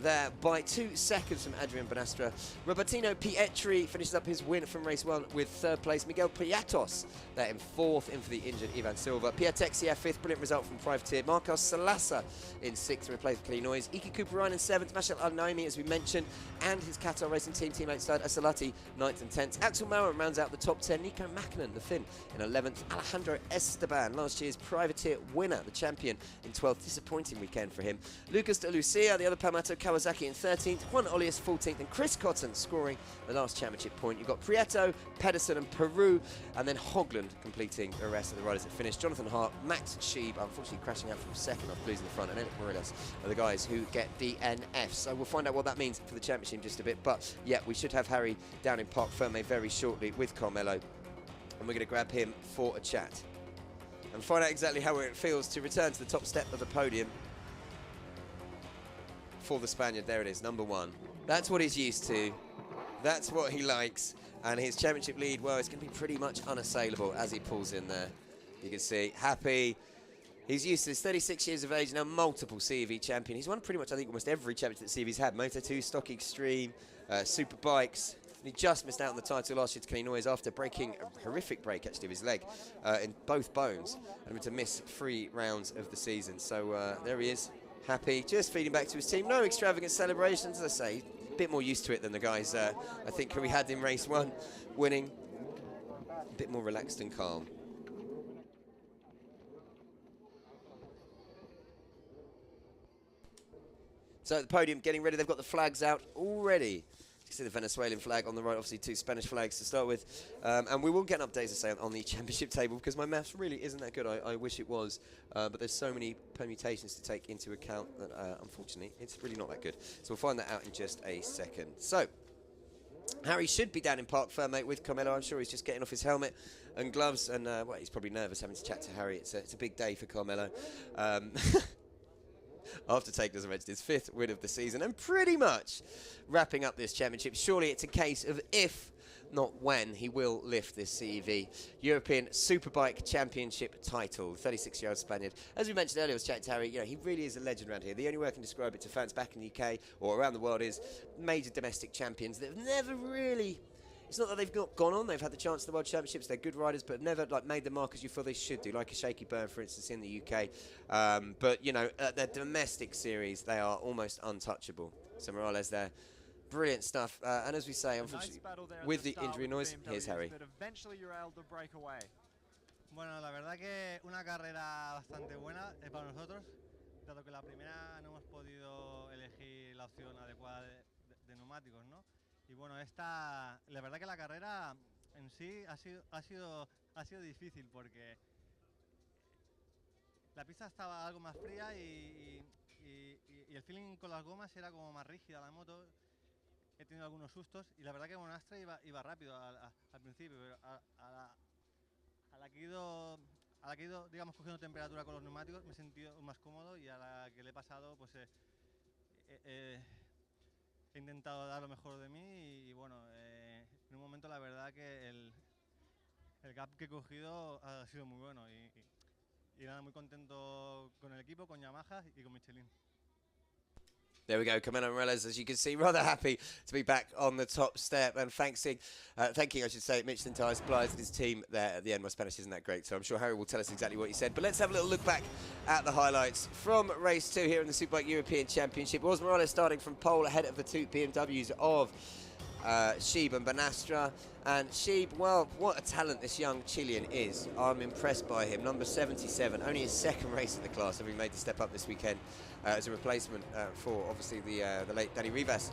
There by 2 seconds from Adrian Benastra. Robertino Pietri finishes up his win from race 1 with 3rd place. Miguel Piatos there in 4th, in for the injured Ivan Silva. Pierre Texia 5th, brilliant result from privateer. Marcos Salasa in 6th, replaced Kenny Noyes. Iki Cooper Ryan in 7th. Mashal Al-Naimi, as we mentioned, and his Qatar Racing Team teammate Stad Asalati 9th and 10th. Axel Maurer rounds out the top 10. Nico Mackinnon, the Finn, in 11th. Alejandro Esteban, last year's privateer winner, the champion, in 12th. Disappointing weekend for him. Lucas de Lucia, the other Palmetto Kawasaki in 13th, Juan Olias 14th, and Chris Cotton scoring the last championship point. You've got Prieto, Pedersen and Peru, and then Hogland completing the rest of the riders that finished. Jonathan Hart, Max Sheeb, unfortunately crashing out from second off losing the front, and Eric Morelos are the guys who get DNFs. So we'll find out what that means for the championship in just a bit. But yeah, we should have Harry down in Parc Fermé very shortly with Carmelo, and we're going to grab him for a chat and find out exactly how it feels to return to the top step of the podium for the Spaniard. There it is, number 1. That's what he's used to. That's what he likes. And his championship lead, well, it's going to be pretty much unassailable as he pulls in there. You can see, happy. He's used to this, 36 years of age, now multiple CEV champion. He's won pretty much, I think, almost every championship that CEV's had. Moto2, Stock Extreme, Superbikes. He just missed out on the title last year to Kenny Noyes after breaking a horrific break, actually, of his leg in both bones, and to miss 3 rounds of the season. So there he is, happy, just feeding back to his team. No extravagant celebrations, as I say, a bit more used to it than the guys I think who we had in race 1 winning. A bit more relaxed and calm. So at the podium, getting ready, they've got the flags out already. You can see the Venezuelan flag on the right, obviously 2 Spanish flags to start with. And we will get an update, as I say, on the championship table, because my maths really isn't that good. I wish it was, but there's so many permutations to take into account that, unfortunately, it's really not that good. So we'll find that out in just a second. So Harry should be down in Parc Fermé with Carmelo. I'm sure he's just getting off his helmet and gloves, and well, he's probably nervous having to chat to Harry. It's a big day for Carmelo. After taking, as I mentioned, his 5th win of the season and pretty much wrapping up this championship. Surely it's a case of if, not when, he will lift this CEV European Superbike Championship title. 36-year-old Spaniard. As we mentioned earlier, I was chatting to Harry, you know, he really is a legend around here. The only way I can describe it to fans back in the UK or around the world is major domestic champions that have never really... It's not that they've not gone on, they've had the chance at the World Championships, they're good riders, but never like made the mark as you feel they should do, like a Shaky Byrne, for instance, in the UK. But, you know, at their domestic series, they are almost untouchable. So Morales there, brilliant stuff. And as we say, unfortunately, with the injury noise, here's Harry. But eventually you're able to break away. Bueno, la verdad que una carrera bastante buena para nosotros, dado que la primera no hemos podido elegir la opción adecuada de neumáticos, ¿no? Y bueno, la verdad que la carrera en sí ha sido difícil porque la pista estaba algo más fría y el feeling con las gomas era como más rígida la moto. He tenido algunos sustos y la verdad que Monastra iba rápido al principio, pero a la que he ido, digamos, cogiendo temperatura con los neumáticos me he sentido más cómodo, y a la que le he pasado, pues he intentado dar lo mejor de mí y bueno, en un momento la verdad que el gap que he cogido ha sido muy bueno y nada, muy contento con el equipo, con Yamaha y con Michelin. There we go, Carmelo Morales, as you can see, rather happy to be back on the top step, and thanking, I should say, Michelin Tyre Suppliers and his team there at the end. My Spanish isn't that great, so I'm sure Harry will tell us exactly what he said. But let's have a little look back at the highlights from race 2 here in the Superbike European Championship. It was Morales starting from pole ahead of the 2 BMWs of Sheeb and Banastra. And Sheeb, well, what a talent this young Chilean is. I'm impressed by him. Number 77, only his 2nd race in the class, having made the step up this weekend as a replacement for, obviously, the late Danny Rivas.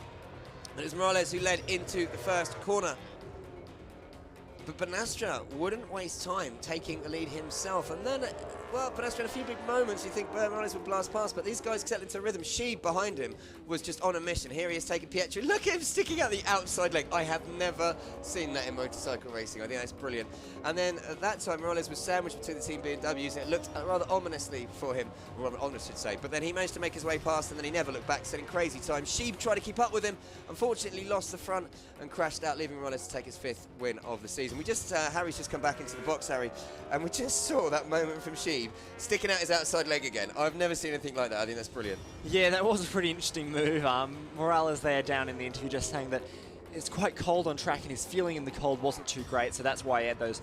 And it was Morales who led into the first corner. But Banastra wouldn't waste time taking the lead himself. And then, well, Banastra had a few big moments. You think Morales would blast past, but these guys settled into a rhythm. Sheeb behind him was just on a mission. Here he is taking Pietro. Look at him sticking out the outside leg. I have never seen that in motorcycle racing. I think that's brilliant. And then at that time, Morales was sandwiched between the team BMWs. It looked rather ominously for him, or rather ominous, I should say. But then he managed to make his way past, and then he never looked back, setting crazy time. Sheeb tried to keep up with him. Unfortunately, lost the front and crashed out, leaving Morales to take his 5th win of the season. We just, Harry's just come back into the box, Harry, and we just saw that moment from Sheeb sticking out his outside leg again. I've never seen anything like that. I think that's brilliant. Yeah, that was a pretty interesting move. Morales there down in the interview just saying that it's quite cold on track and his feeling in the cold wasn't too great, so that's why he had those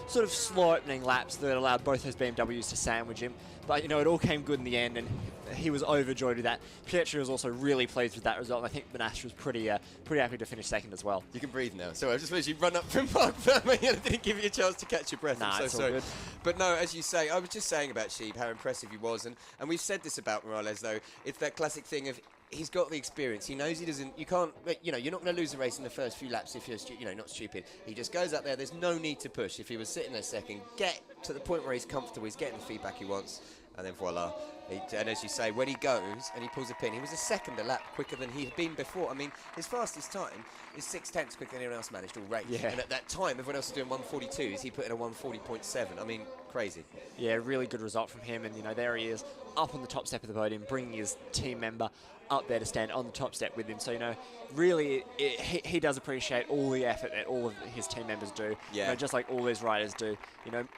sort of slow opening laps that allowed both those BMWs to sandwich him. But, you know, it all came good in the end, and he was overjoyed with that. Pietro was also really pleased with that result, and I think Banastra was pretty happy to finish 2nd as well. You can breathe now. Sorry, I just wish you'd run up from Parc Fermé and I didn't give you a chance to catch your breath. Nah, I'm so it's sorry. all good. But no, as you say, I was just saying about Sheeb, how impressive he was, and we've said this about Morales, though. It's that classic thing of he's got the experience. He knows he doesn't. You can't. You know, you're not going to lose a race in the first few laps if you're, not stupid. He just goes up there. There's no need to push. If he was sitting there second, get to the point where he's comfortable. He's getting the feedback he wants, and then voila. And as you say, when he goes and he pulls a pin, he was a second a lap quicker than he had been before. I mean, his fastest time is 6/10 quicker than anyone else managed all race. Yeah. And at that time, everyone else was doing 1:42. He put in a 1:40.7. I mean, crazy. Yeah, really good result from him. And, there he is up on the top step of the podium, bringing his team member up there to stand on the top step with him. So, really, he does appreciate all the effort that all of his team members do. Yeah. Just like all these riders do.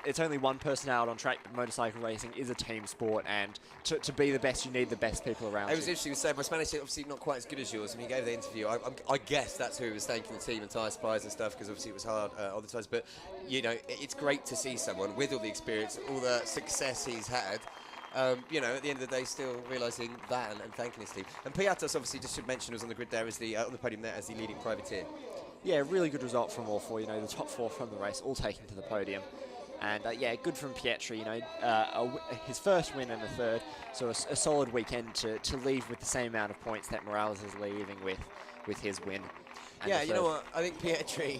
It's only one person out on track, but motorcycle racing is a team sport. And to be the best, you need the best people around It was you. interesting to say, my Spanish is obviously not quite as good as yours. When he gave the interview, I guess that's who he was thanking the team and tyre suppliers and stuff, because obviously it was hard all the times. But, it's great to see someone with all the experience, all the success he's had, at the end of the day, still realising that and thanking his team. And Piatos, obviously, just should mention, was on the grid there as on the podium there as the leading privateer. Yeah, really good result from all four. The top four from the race, all taking to the podium. And, good from Pietri, his first win and a third. So a solid weekend to leave with the same amount of points that Morales is leaving with his win. And Yeah, you know what? I think Pietri,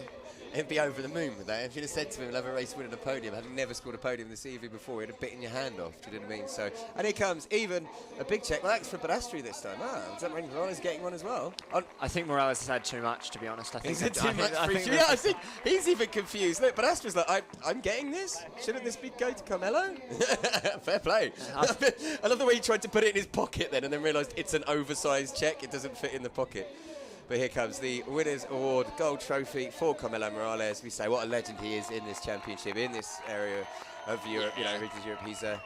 he'd be over the moon with that. If you'd have said to him, he'll have a race win and a podium, having never scored a podium this evening before, he'd have bitten your hand off. Do you know what I mean? So, and here comes even a big check. Well, that's for Pedastri this time. Does that mean Morales getting one as well? I think Morales has had too much, to be honest. I think He's had too much for each. Yeah, I think he's even confused. Look, Pedastri's like, I'm getting this? Shouldn't this be go to Carmelo? Fair play. I love the way he tried to put it in his pocket then and then realised it's an oversized check. It doesn't fit in the pocket. But here comes the Winners' Award Gold Trophy for Carmelo Morales. We say what a legend he is in this championship, in this area of Europe, Heritage Europe. He's a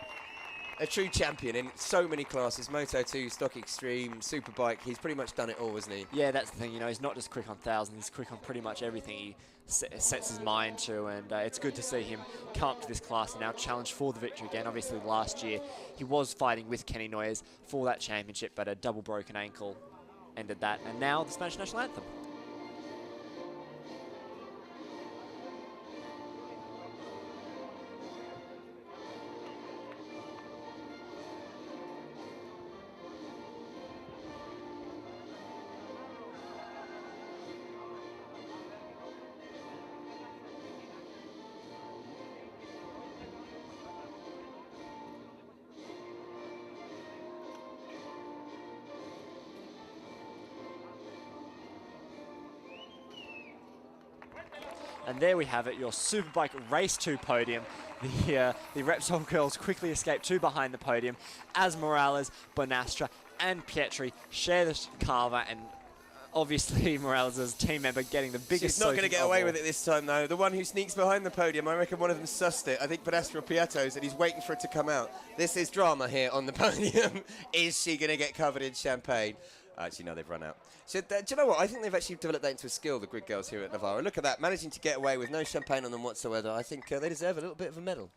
true champion in so many classes, Moto2, Stock Extreme, Superbike. He's pretty much done it all, isn't he? Yeah, that's the thing. He's not just quick on 1,000. He's quick on pretty much everything he sets his mind to. And it's good to see him come up to this class and now challenge for the victory again. Obviously, last year he was fighting with Kenny Noyes for that championship, but a double broken ankle ended that. And now the Spanish national anthem. And there we have it, your Superbike Race 2 podium. The Repsol girls quickly escape to behind the podium as Morales, Bonastra and Pietri share the carver, and obviously Morales' team member getting the biggest. She's not going to get away with it this time, though. The one who sneaks behind the podium, I reckon one of them sussed it. I think Bonastra or Piatos, and he's waiting for it to come out. This is drama here on the podium. Is she going to get covered in champagne? Actually, no, they've run out. So, do you know what? I think they've actually developed that into a skill, the grid girls here at Navarra. Look at that, managing to get away with no champagne on them whatsoever. I think they deserve a little bit of a medal.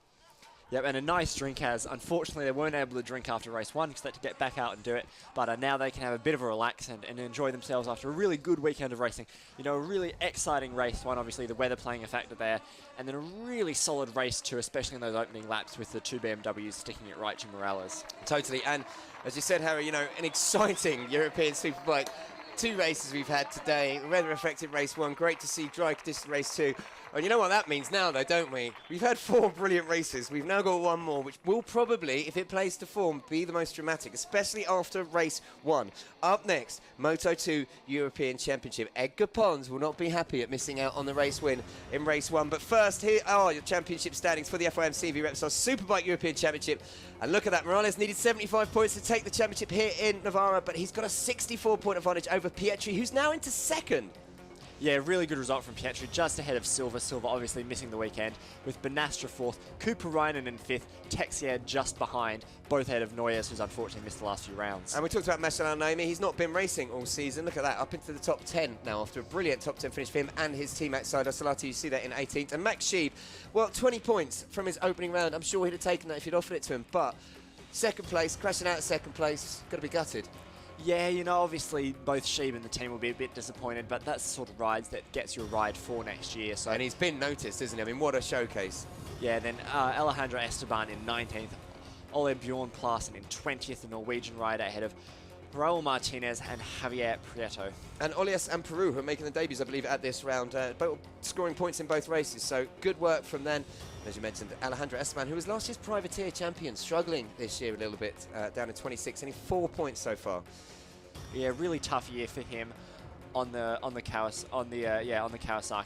Yep, and a nice drink, as unfortunately they weren't able to drink after race 1 because they had to get back out and do it. But now they can have a bit of a relax and enjoy themselves after a really good weekend of racing. A really exciting race 1, obviously the weather playing a factor there. And then a really solid race 2, especially in those opening laps with the 2 BMWs sticking it right to Morales. Totally, and as you said, Harry, an exciting European Superbike. 2 races we've had today. Weather affected race 1. Great to see dry condition race 2. And you know what that means now, though, don't we? We've had 4 brilliant races. We've now got 1 more, which will probably, if it plays to form, be the most dramatic, especially after race 1. Up next, Moto2 European Championship. Edgar Pons will not be happy at missing out on the race win in race 1. But first, here are your championship standings for the FIM CV Repsol Superbike European Championship. And look at that, Morales needed 75 points to take the championship here in Navarra, but he's got a 64-point advantage over Pietri, who's now into 2nd. Yeah, really good result from Pietri, just ahead of Silva. Silva obviously missing the weekend, with Bonastra 4th, Cooper Reinen in 5th, Texier just behind, both ahead of Noyes, who's unfortunately missed the last few rounds. And we talked about Marcelin Naimi. He's not been racing all season. Look at that, up into the top 10 now after a brilliant top 10 finish for him and his team outside Salati. You see that in 18th. And Max Sheeb, well, 20 points from his opening round. I'm sure he'd have taken that if you'd offered it to him, but 2nd place, crashing out at 2nd place, got to be gutted. Yeah, obviously both Sheeb and the team will be a bit disappointed, but that's the sort of rides that gets you a ride for next year. So, and he's been noticed, isn't he? I mean, what a showcase. Yeah, then Alejandro Esteban in 19th, Ole Bjorn Plassen in 20th, the Norwegian rider ahead of Raul Martinez and Javier Prieto. And Olias and Peru, who are making their debuts, I believe, at this round, both scoring points in both races. So good work from them. As you mentioned, Alejandro Esteban, who was last year's privateer champion, struggling this year a little bit, down in 26, only 4 points so far. Yeah, really tough year for him on the Kawasaki.